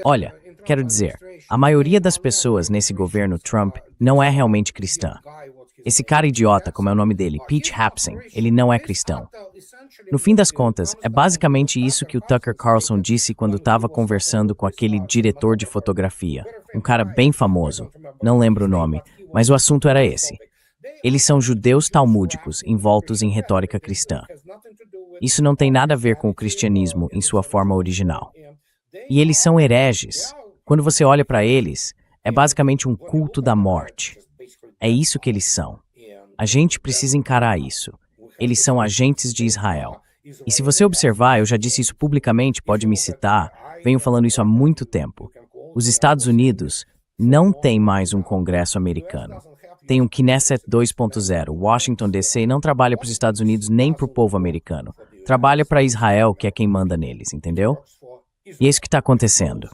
Olha, quero dizer, a maioria das pessoas nesse governo Trump não é realmente cristã. Esse cara idiota, como é o nome dele, Pete Hapsen, ele não é cristão. No fim das contas, é basicamente isso que o Tucker Carlson disse quando estava conversando com aquele diretor de fotografia, um cara bem famoso, não lembro o nome, mas o assunto era esse. Eles são judeus talmúdicos envoltos em retórica cristã. Isso não tem nada a ver com o cristianismo em sua forma original. E eles são hereges. Quando você olha para eles, é basicamente um culto da morte. É isso que eles são. A gente precisa encarar isso. Eles são agentes de Israel. E se você observar, eu já disse isso publicamente, pode me citar, venho falando isso há muito tempo. Os Estados Unidos não têm mais um Congresso americano. Tem um Knesset 2.0. Washington, D.C. não trabalha para os Estados Unidos nem para o povo americano. Trabalha para Israel, que é quem manda neles, entendeu? E é isso que está acontecendo.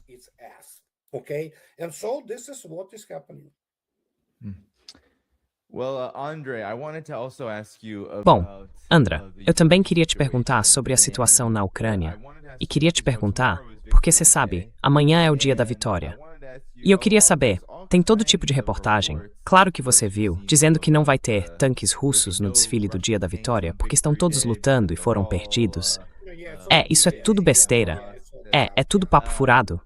Bom, Andra, eu também queria te perguntar sobre a situação na Ucrânia. E queria te perguntar, porque você sabe, amanhã é o dia da vitória. E eu queria saber, tem todo tipo de reportagem, claro que você viu, dizendo que não vai ter tanques russos no desfile do dia da vitória, porque estão todos lutando e foram perdidos. Isso é tudo besteira. É tudo papo furado.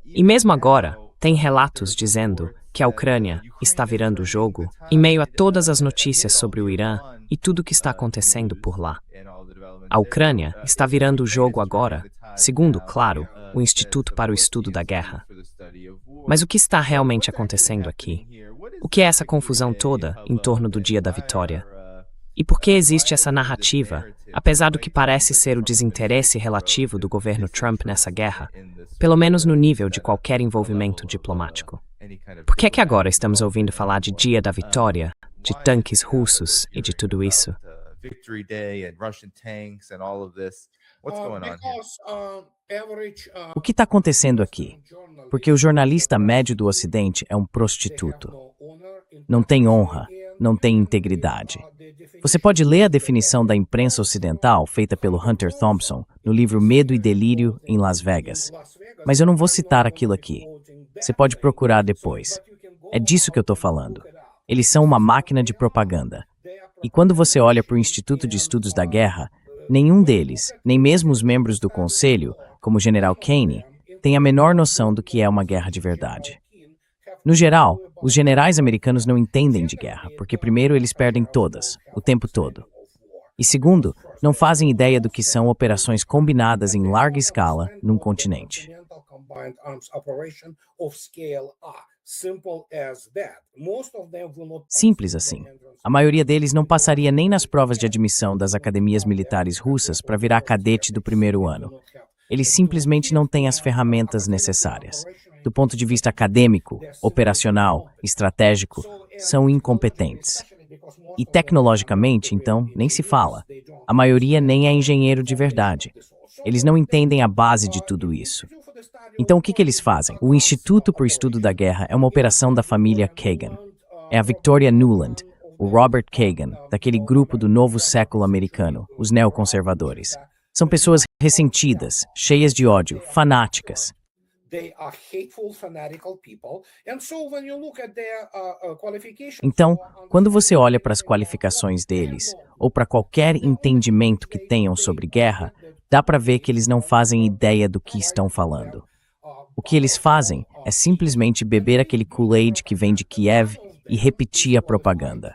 E mesmo agora, tem relatos dizendo que a Ucrânia está virando o jogo em meio a todas as notícias sobre o Irã e tudo o que está acontecendo por lá. A Ucrânia está virando o jogo agora, segundo, claro, o Instituto para o Estudo da Guerra. Mas o que está realmente acontecendo aqui? O que é essa confusão toda em torno do dia da vitória? E por que existe essa narrativa, apesar do que parece ser o desinteresse relativo do governo Trump nessa guerra, pelo menos no nível de qualquer envolvimento diplomático? Por que é que agora estamos ouvindo falar de Dia da Vitória, de tanques russos e de tudo isso? O que está acontecendo aqui? Porque o jornalista médio do Ocidente é um prostituto. Não tem honra, não tem integridade. Você pode ler a definição da imprensa ocidental feita pelo Hunter Thompson no livro Medo e Delírio em Las Vegas. Mas eu não vou citar aquilo aqui. Você pode procurar depois. É disso que eu estou falando. Eles são uma máquina de propaganda. E quando você olha para o Instituto de Estudos da Guerra, nenhum deles, nem mesmo os membros do Conselho, como o General Kane, tem a menor noção do que é uma guerra de verdade. No geral, os generais americanos não entendem de guerra, porque primeiro eles perdem todas, o tempo todo. E segundo, não fazem ideia do que são operações combinadas em larga escala num continente. Simples assim. A maioria deles não passaria nem nas provas de admissão das academias militares russas para virar cadete do primeiro ano. Eles simplesmente não têm as ferramentas necessárias. Do ponto de vista acadêmico, operacional, estratégico, são incompetentes. E tecnologicamente, então, nem se fala. A maioria nem é engenheiro de verdade. Eles não entendem a base de tudo isso. Então, o que eles fazem? O Instituto para o Estudo da Guerra é uma operação da família Kagan. É a Victoria Nuland, o Robert Kagan, daquele grupo do novo século americano, os neoconservadores. São pessoas ressentidas, cheias de ódio, fanáticas. Então, quando você olha para as qualificações deles, ou para qualquer entendimento que tenham sobre guerra, dá para ver que eles não fazem ideia do que estão falando. O que eles fazem é simplesmente beber aquele Kool-Aid que vem de Kiev e repetir a propaganda.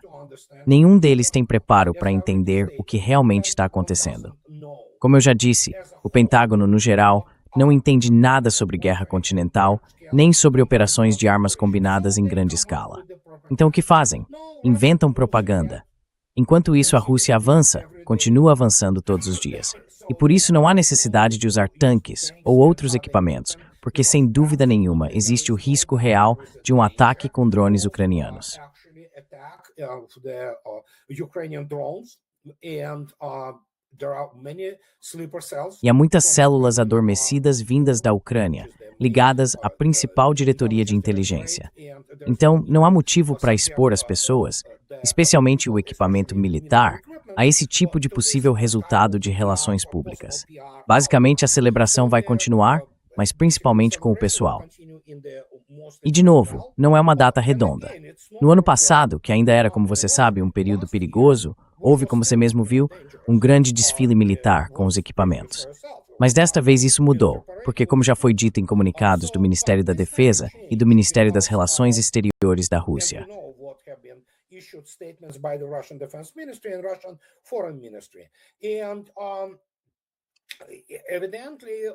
Nenhum deles tem preparo para entender o que realmente está acontecendo. Como eu já disse, o Pentágono, no geral, não entende nada sobre guerra continental, nem sobre operações de armas combinadas em grande escala. Então o que fazem? Inventam propaganda. Enquanto isso, a Rússia avança, continua avançando todos os dias. E por isso não há necessidade de usar tanques ou outros equipamentos, porque sem dúvida nenhuma existe o risco real de um ataque com drones ucranianos. E há muitas células adormecidas vindas da Ucrânia, ligadas à principal diretoria de inteligência. Então, não há motivo para expor as pessoas, especialmente o equipamento militar, a esse tipo de possível resultado de relações públicas. Basicamente, a celebração vai continuar, mas principalmente com o pessoal. E, de novo, não é uma data redonda. No ano passado, que ainda era, como você sabe, um período perigoso, houve, como você mesmo viu, um grande desfile militar com os equipamentos. Mas desta vez isso mudou, porque, como já foi dito em comunicados do Ministério da Defesa e do Ministério das Relações Exteriores da Rússia.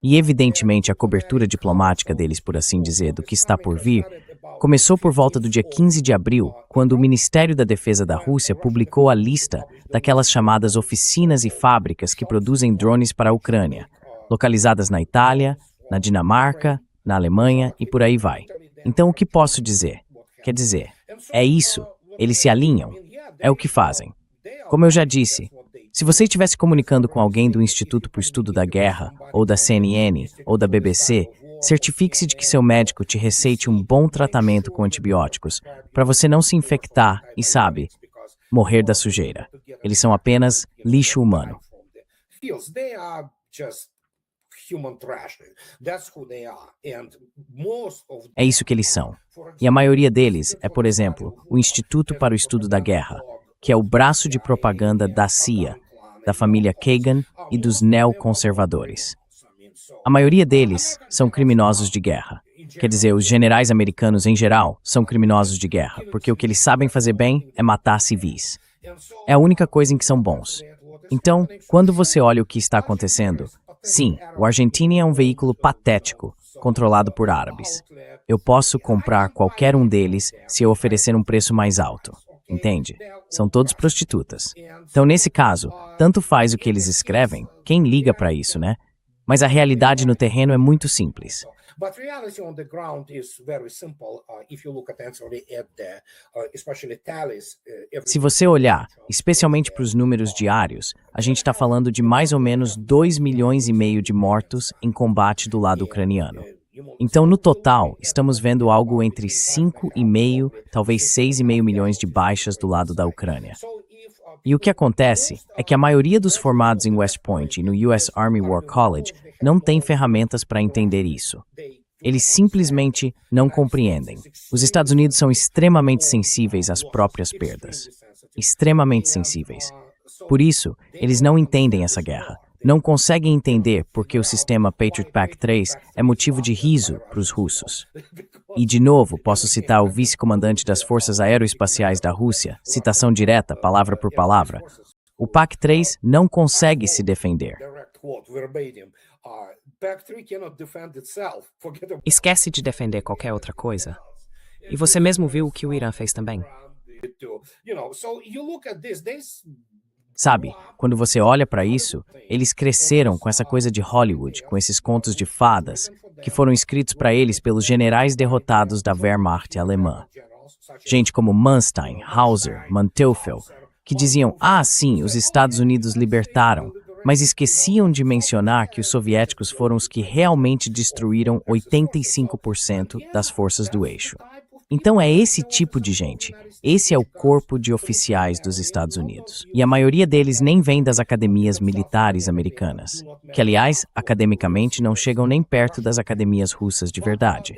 E evidentemente a cobertura diplomática deles, por assim dizer, do que está por vir, começou por volta do dia 15 de abril, quando o Ministério da Defesa da Rússia publicou a lista daquelas chamadas oficinas e fábricas que produzem drones para a Ucrânia, localizadas na Itália, na Dinamarca, na Alemanha e por aí vai. Então o que posso dizer? Quer dizer, é isso, eles se alinham, é o que fazem. Como eu já disse, se você estivesse comunicando com alguém do Instituto para o Estudo da Guerra, ou da CNN, ou da BBC, certifique-se de que seu médico te receite um bom tratamento com antibióticos, para você não se infectar e, sabe, morrer da sujeira. Eles são apenas lixo humano. É isso que eles são. E a maioria deles é, por exemplo, o Instituto para o Estudo da Guerra, que é o braço de propaganda da CIA, da família Kagan e dos neoconservadores. A maioria deles são criminosos de guerra. Quer dizer, os generais americanos em geral são criminosos de guerra, porque o que eles sabem fazer bem é matar civis. É a única coisa em que são bons. Então, quando você olha o que está acontecendo, sim, o Argentina é um veículo patético, controlado por árabes. eu posso comprar qualquer um deles se eu oferecer um preço mais alto. Entende? São todos prostitutas. Então, nesse caso, tanto faz o que eles escrevem, quem liga para isso, né? Mas a realidade no terreno é muito simples. But reality on the ground is very simple. If you look attentively at the, especially tallies. Se você olhar, especialmente para os números diários, a gente está falando de mais ou menos 2,5 milhões de mortos em combate do lado ucraniano. Então, no total, estamos vendo algo entre 5,5, talvez 6,5 milhões de baixas do lado da Ucrânia. E o que acontece é que a maioria dos formados em West Point e no US Army War College não tem ferramentas para entender isso. Eles simplesmente não compreendem. Os Estados Unidos são extremamente sensíveis às próprias perdas. Extremamente sensíveis. Por isso, eles não entendem essa guerra. Não conseguem entender porque o sistema Patriot Pac-3 é motivo de riso para os russos. E, de novo, posso citar o vice-comandante das Forças Aeroespaciais da Rússia, citação direta, palavra por palavra. O Pac-3 não consegue se defender. Esquece de defender qualquer outra coisa. E você mesmo viu o que o Irã fez também. Sabe, quando você olha para isso, eles cresceram com essa coisa de Hollywood, com esses contos de fadas, que foram escritos para eles pelos generais derrotados da Wehrmacht alemã. Gente como Manstein, Hauser, Manteuffel, que diziam, sim, os Estados Unidos libertaram, mas esqueciam de mencionar que os soviéticos foram os que realmente destruíram 85% das forças do eixo. Então é esse tipo de gente, esse é o corpo de oficiais dos Estados Unidos. E a maioria deles nem vem das academias militares americanas, que aliás, academicamente não chegam nem perto das academias russas de verdade.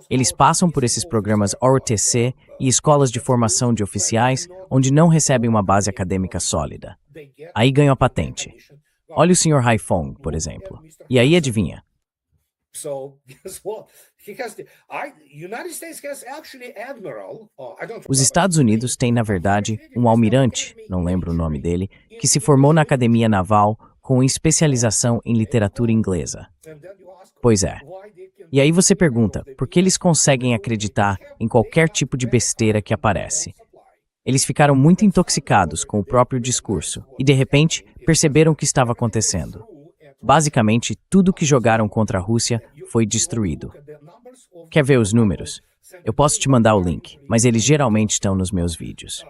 Eles passam por esses programas ORTC e escolas de formação de oficiais, onde não recebem uma base acadêmica sólida. Aí ganham a patente. Olha o Sr. Haifong, por exemplo. E aí adivinha? Os Estados Unidos têm, na verdade, um almirante, não lembro o nome dele, que se formou na Academia Naval com especialização em literatura inglesa. Pois é. E aí você pergunta, por que eles conseguem acreditar em qualquer tipo de besteira que aparece? Eles ficaram muito intoxicados com o próprio discurso e, de repente, perceberam o que estava acontecendo. Basicamente, tudo que jogaram contra a Rússia foi destruído. Quer ver os números? Eu posso te mandar o link, mas eles geralmente estão nos meus vídeos.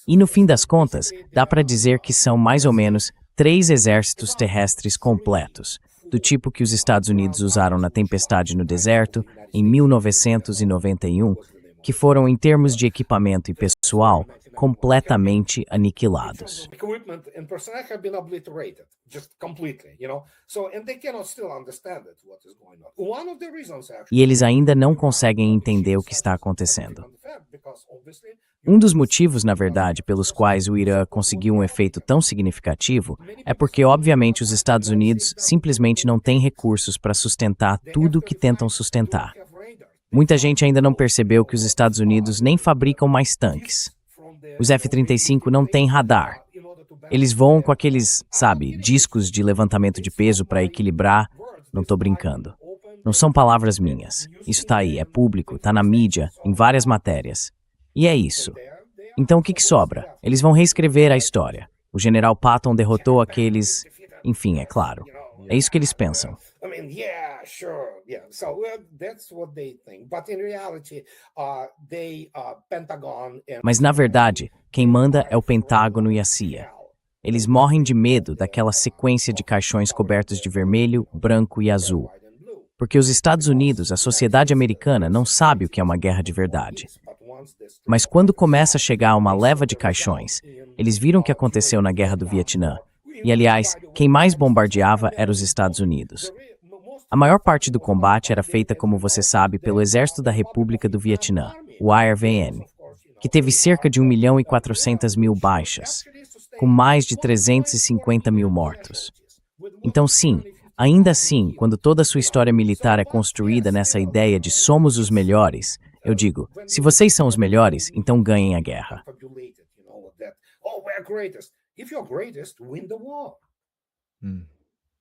E no fim das contas, dá para dizer que são mais ou menos 3 exércitos terrestres completos, do tipo que os Estados Unidos usaram na tempestade no deserto, em 1991, que foram, em termos de equipamento e pessoal, completamente aniquilados. E eles ainda não conseguem entender o que está acontecendo. Um dos motivos, na verdade, pelos quais o Irã conseguiu um efeito tão significativo é porque, obviamente, os Estados Unidos simplesmente não têm recursos para sustentar tudo o que tentam sustentar. Muita gente ainda não percebeu que os Estados Unidos nem fabricam mais tanques. Os F-35 não têm radar. Eles voam com aqueles, discos de levantamento de peso para equilibrar. Não tô brincando. Não são palavras minhas. Isso tá aí, é público, tá na mídia, em várias matérias. E é isso. Então o que sobra? Eles vão reescrever a história. O general Patton derrotou aqueles... Enfim, é claro. É isso que eles pensam. Mas, na verdade, quem manda é o Pentágono e a CIA. Eles morrem de medo daquela sequência de caixões cobertos de vermelho, branco e azul. Porque os Estados Unidos, a sociedade americana, não sabe o que é uma guerra de verdade. Mas quando começa a chegar uma leva de caixões, eles viram o que aconteceu na Guerra do Vietnã. E, aliás, quem mais bombardeava era os Estados Unidos. A maior parte do combate era feita, como você sabe, pelo Exército da República do Vietnã, o IRVN, que teve cerca de 1.400.000 baixas, com mais de 350.000 mortos. Então, sim, ainda assim, quando toda a sua história militar é construída nessa ideia de somos os melhores, eu digo, se vocês são os melhores, então ganhem a guerra. If you're greatest, win the war.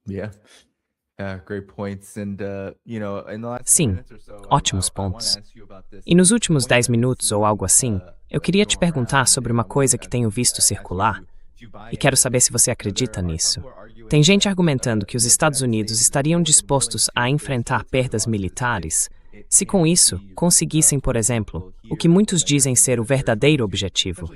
Yeah. Yeah, great points. And, in the last Sim, minutes or so, ótimos I wanna pontos. ask you about this. E nos últimos 10 minutos ou algo assim, eu queria te perguntar sobre uma coisa que tenho visto circular e quero saber se você acredita nisso. Tem gente argumentando que os Estados Unidos estariam dispostos a enfrentar perdas militares se com isso conseguissem, por exemplo, o que muitos dizem ser o verdadeiro objetivo.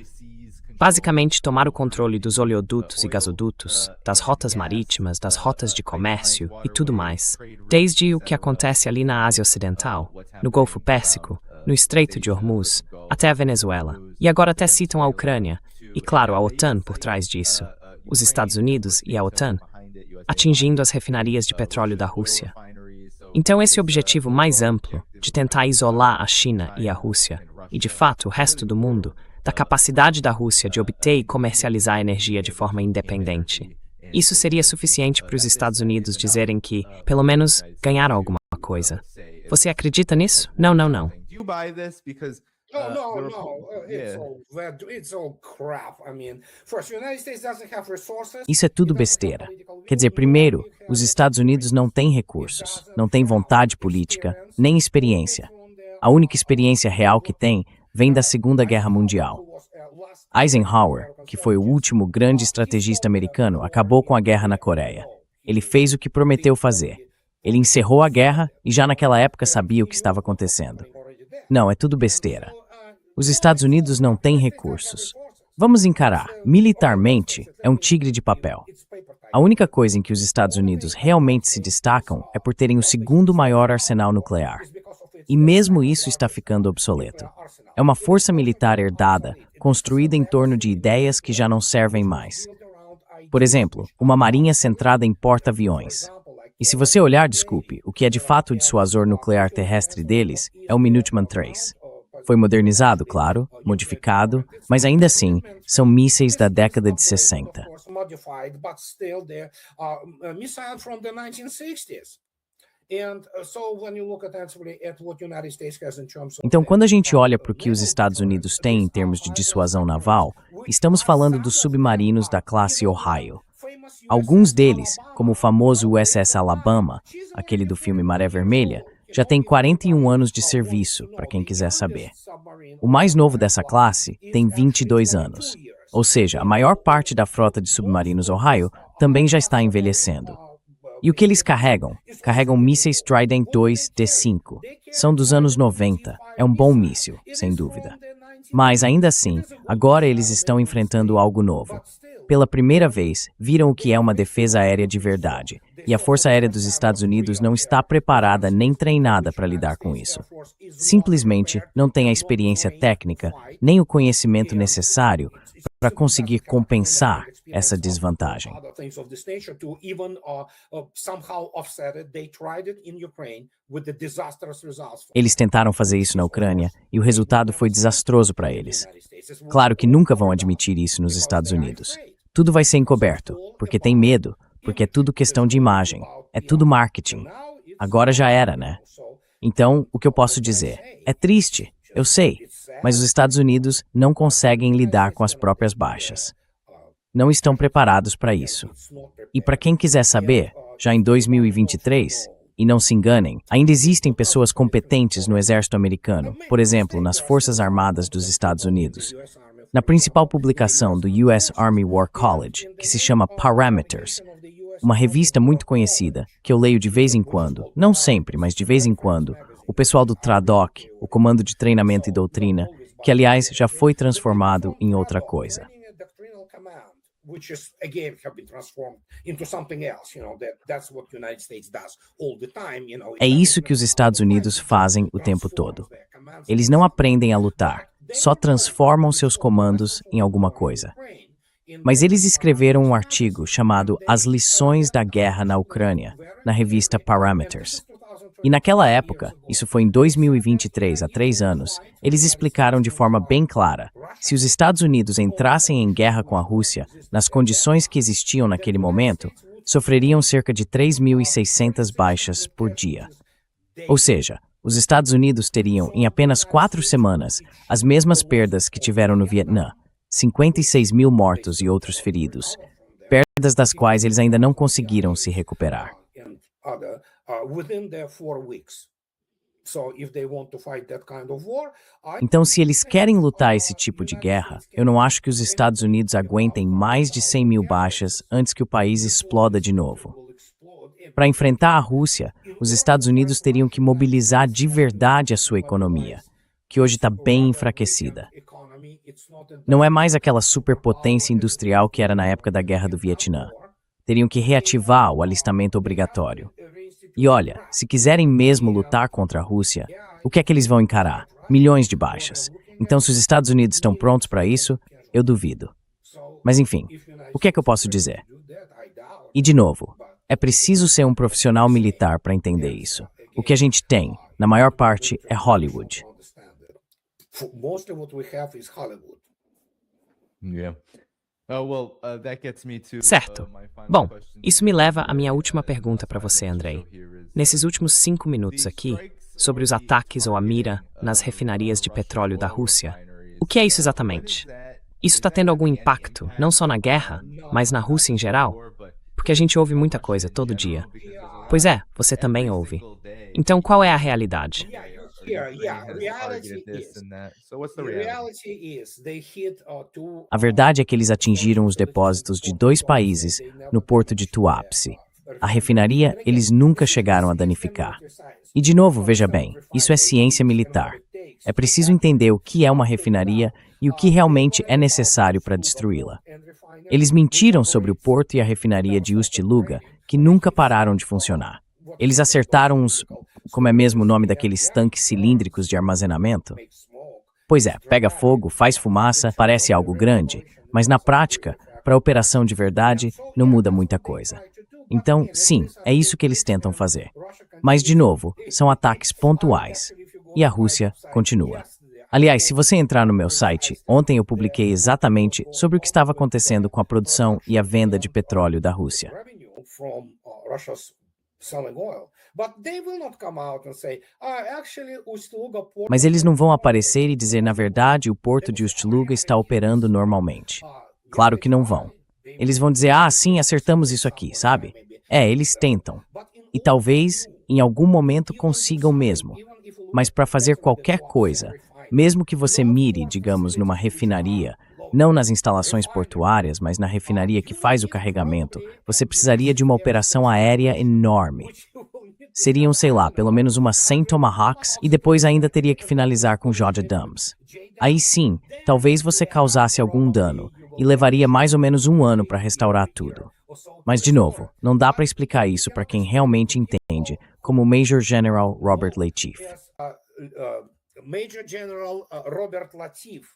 Basicamente, tomar o controle dos oleodutos e gasodutos, das rotas marítimas, das rotas de comércio e tudo mais, desde o que acontece ali na Ásia Ocidental, no Golfo Pérsico, no Estreito de Hormuz, até a Venezuela. E agora até citam a Ucrânia, e claro, a OTAN por trás disso, os Estados Unidos e a OTAN, atingindo as refinarias de petróleo da Rússia. Então esse objetivo mais amplo, de tentar isolar a China e a Rússia, e de fato o resto do mundo, da capacidade da Rússia de obter e comercializar energia de forma independente. Isso seria suficiente para os Estados Unidos dizerem que, pelo menos, ganharam alguma coisa. Você acredita nisso? Não. Do you buy this? Because It's all crap. I mean, first, the United States doesn't have resources. Isso é tudo besteira. Quer dizer, primeiro, os Estados Unidos não têm recursos, não têm vontade política, nem experiência. A única experiência real que tem vem da Segunda Guerra Mundial. Eisenhower, que foi o último grande estrategista americano, acabou com a guerra na Coreia. Ele fez o que prometeu fazer. Ele encerrou a guerra e já naquela época sabia o que estava acontecendo. Não, é tudo besteira. Os Estados Unidos não têm recursos. Vamos encarar, militarmente, é um tigre de papel. A única coisa em que os Estados Unidos realmente se destacam é por terem o segundo maior arsenal nuclear. E mesmo isso está ficando obsoleto. É uma força militar herdada, construída em torno de ideias que já não servem mais. Por exemplo, uma marinha centrada em porta-aviões. E se você olhar, desculpe, o que é de fato o dissuasor nuclear terrestre deles é o Minuteman III. Foi modernizado, claro, modificado, mas ainda assim, são mísseis da década de 60. Então, quando a gente olha para o que os Estados Unidos têm em termos de dissuasão naval, estamos falando dos submarinos da classe Ohio. Alguns deles, como o famoso USS Alabama, aquele do filme Maré Vermelha, já tem 41 anos de serviço, para quem quiser saber. O mais novo dessa classe tem 22 anos. Ou seja, a maior parte da frota de submarinos Ohio também já está envelhecendo. E o que eles carregam? Carregam mísseis Trident II D5. São dos anos 90. É um bom míssil, sem dúvida. Mas, ainda assim, agora eles estão enfrentando algo novo. Pela primeira vez, viram o que é uma defesa aérea de verdade. E a Força Aérea dos Estados Unidos não está preparada nem treinada para lidar com isso. Simplesmente não tem a experiência técnica, nem o conhecimento necessário para conseguir compensar essa desvantagem. Eles tentaram fazer isso na Ucrânia e o resultado foi desastroso para eles. Claro que nunca vão admitir isso nos Estados Unidos. Tudo vai ser encoberto, porque tem medo, porque é tudo questão de imagem, é tudo marketing. Agora já era, né? Então, o que eu posso dizer? É triste, eu sei, mas os Estados Unidos não conseguem lidar com as próprias baixas. Não estão preparados para isso. E para quem quiser saber, já em 2023, e não se enganem, ainda existem pessoas competentes no exército americano, por exemplo, nas Forças Armadas dos Estados Unidos. Na principal publicação do US Army War College, que se chama Parameters, uma revista muito conhecida, que eu leio de vez em quando, não sempre, mas de vez em quando, o pessoal do TRADOC, o Comando de Treinamento e Doutrina, que aliás já foi transformado em outra coisa. É isso que os Estados Unidos fazem o tempo todo. Eles não aprendem a lutar, só transformam seus comandos em alguma coisa. Mas eles escreveram um artigo chamado As Lições da Guerra na Ucrânia, na revista Parameters. E naquela época, isso foi em 2023, há 3 anos, eles explicaram de forma bem clara, se os Estados Unidos entrassem em guerra com a Rússia, nas condições que existiam naquele momento, sofreriam cerca de 3.600 baixas por dia. Ou seja, os Estados Unidos teriam, em apenas 4 semanas, as mesmas perdas que tiveram no Vietnã, 56 mil mortos e outros feridos, perdas das quais eles ainda não conseguiram se recuperar. within their 4 weeks. So if they want to fight that kind of war, Então, se eles querem lutar esse tipo de guerra, eu não acho que os Estados Unidos aguentem mais de 100 mil baixas antes que o país exploda de novo. Para enfrentar a Rússia, os Estados Unidos teriam que mobilizar de verdade a sua economia, que hoje está bem enfraquecida. Não é mais aquela superpotência industrial que era na época da Guerra do Vietnã. Teriam que reativar o alistamento obrigatório. E olha, se quiserem mesmo lutar contra a Rússia, o que é que eles vão encarar? Milhões de baixas. Então, se os Estados Unidos estão prontos para isso, eu duvido. Mas enfim, o que é que eu posso dizer? E de novo, é preciso ser um profissional militar para entender isso. O que a gente tem, na maior parte, é Hollywood. most of what we have is Hollywood. Yeah. That gets me to, Certo. my final Bom, question. isso me leva à minha última pergunta para você, Andrei. Nesses últimos 5 minutos aqui, sobre os ataques ou a mira nas refinarias de petróleo da Rússia, o que é isso exatamente? Isso está tendo algum impacto, não só na guerra, mas na Rússia em geral? Porque a gente ouve muita coisa todo dia. Pois é, você também ouve. Então, qual é a realidade? A verdade é que eles atingiram os depósitos de 2 países no porto de Tuapse. A refinaria eles nunca chegaram a danificar. E de novo, veja bem, isso é ciência militar. É preciso entender o que é uma refinaria e o que realmente é necessário para destruí-la. Eles mentiram sobre o porto e a refinaria de Ust-Luga, que nunca pararam de funcionar. Eles acertaram uns, como é mesmo o nome daqueles tanques cilíndricos de armazenamento? Pois é, pega fogo, faz fumaça, parece algo grande, mas na prática, para a operação de verdade, não muda muita coisa. Então, sim, é isso que eles tentam fazer. Mas, de novo, são ataques pontuais. E a Rússia continua. Aliás, se você entrar no meu site, ontem eu publiquei exatamente sobre o que estava acontecendo com a produção e a venda de petróleo da Rússia. Mas eles não vão aparecer e dizer, na verdade, o porto de Ust-Luga está operando normalmente. Claro que não vão. Eles vão dizer, sim, acertamos isso aqui, sabe? Eles tentam. E talvez, em algum momento, consigam mesmo. Mas para fazer qualquer coisa, mesmo que você mire, digamos, numa refinaria, não nas instalações portuárias, mas na refinaria que faz o carregamento, você precisaria de uma operação aérea enorme. Seriam, sei lá, pelo menos umas 100 Tomahawks e depois ainda teria que finalizar com JDAMs. Aí sim, talvez você causasse algum dano e levaria mais ou menos 1 ano para restaurar tudo. Mas, de novo, não dá para explicar isso para quem realmente entende, como o Major General Robert Latif. Major General Robert Latif,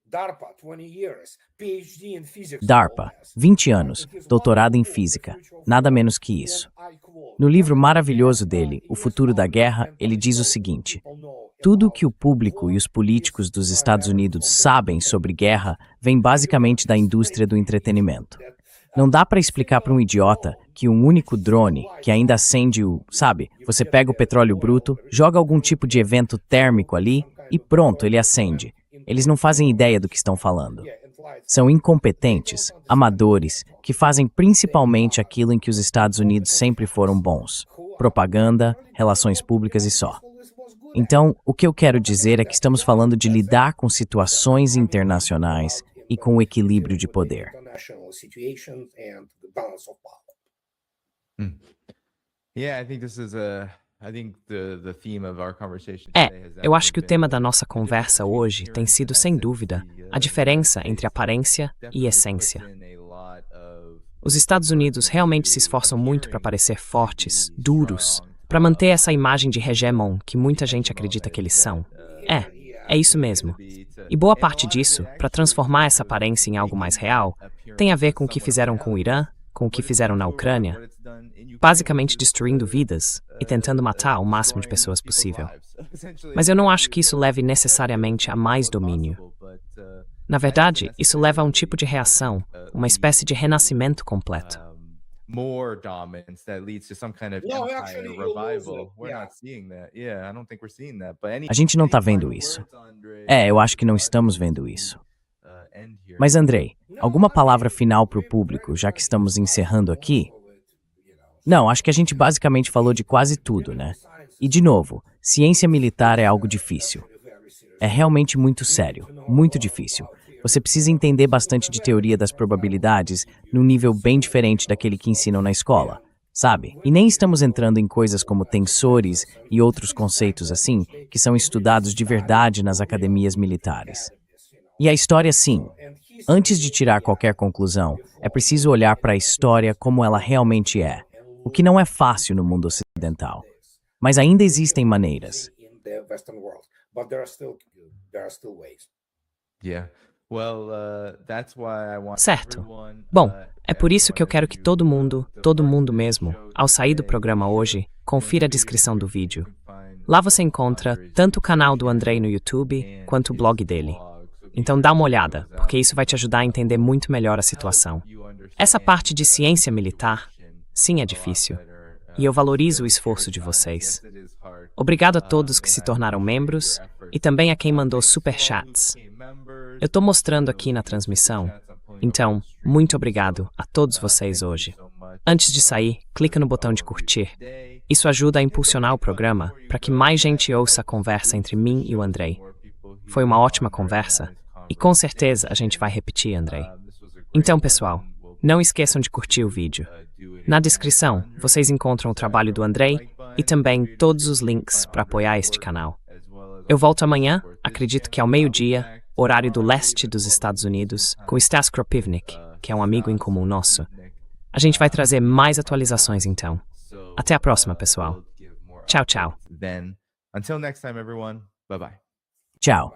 DARPA, 20 years, PhD in physics. DARPA, 20 anos, doutorado em física, nada menos que isso. No livro maravilhoso dele, O Futuro da Guerra, ele diz o seguinte: tudo o que o público e os políticos dos Estados Unidos sabem sobre guerra vem basicamente da indústria do entretenimento. Não dá para explicar para um idiota que um único drone, que ainda acende você pega o petróleo bruto, joga algum tipo de evento térmico ali e pronto, ele acende. Eles não fazem ideia do que estão falando. São incompetentes, amadores, que fazem principalmente aquilo em que os Estados Unidos sempre foram bons: propaganda, relações públicas e só. Então, o que eu quero dizer é que estamos falando de lidar com situações internacionais e com o equilíbrio de poder. Eu acho que o tema da nossa conversa hoje tem sido, sem dúvida, a diferença entre aparência e essência. Os Estados Unidos realmente se esforçam muito para parecer fortes, duros, para manter essa imagem de hegemon que muita gente acredita que eles são. É isso mesmo. E boa parte disso, para transformar essa aparência em algo mais real, tem a ver com o que fizeram com o Irã, com o que fizeram na Ucrânia, basicamente destruindo vidas e tentando matar o máximo de pessoas possível. Mas eu não acho que isso leve necessariamente a mais domínio. Na verdade, isso leva a um tipo de reação, uma espécie de renascimento completo. More dominance that leads to some kind of empire revival. We're not seeing that. I don't think we're seeing that. But A gente não está vendo isso. Eu acho que não estamos vendo isso. Mas, Andrei, alguma palavra final para o público, já que estamos encerrando aqui? Não, acho que a gente basicamente falou de quase tudo, né? E de novo, ciência militar é algo difícil. É realmente muito sério, muito difícil. Você precisa entender bastante de teoria das probabilidades num nível bem diferente daquele que ensinam na escola, sabe? E nem estamos entrando em coisas como tensores e outros conceitos assim, que são estudados de verdade nas academias militares. E a história, sim. Antes de tirar qualquer conclusão, é preciso olhar para a história como ela realmente é, o que não é fácil no mundo ocidental. Mas ainda existem maneiras. Certo. Bom, é por isso que eu quero que todo mundo mesmo, ao sair do programa hoje, confira a descrição do vídeo. Lá você encontra tanto o canal do Andrei no YouTube, quanto o blog dele. Então dá uma olhada, porque isso vai te ajudar a entender muito melhor a situação. Essa parte de ciência militar, sim, é difícil. E eu valorizo o esforço de vocês. Obrigado a todos que se tornaram membros e também a quem mandou superchats. Eu estou mostrando aqui na transmissão, então, muito obrigado a todos vocês hoje. Antes de sair, clica no botão de curtir. Isso ajuda a impulsionar o programa para que mais gente ouça a conversa entre mim e o Andrei. Foi uma ótima conversa e com certeza a gente vai repetir, Andrei. Então, pessoal, não esqueçam de curtir o vídeo. Na descrição, vocês encontram o trabalho do Andrei e também todos os links para apoiar este canal. Eu volto amanhã, acredito que ao meio-dia, horário do leste dos Estados Unidos, com Stas Kropivnik, que é um amigo em comum nosso. A gente vai trazer mais atualizações então. Até a próxima, pessoal. Tchau, tchau. Until next time, everyone. Bye-bye. Tchau.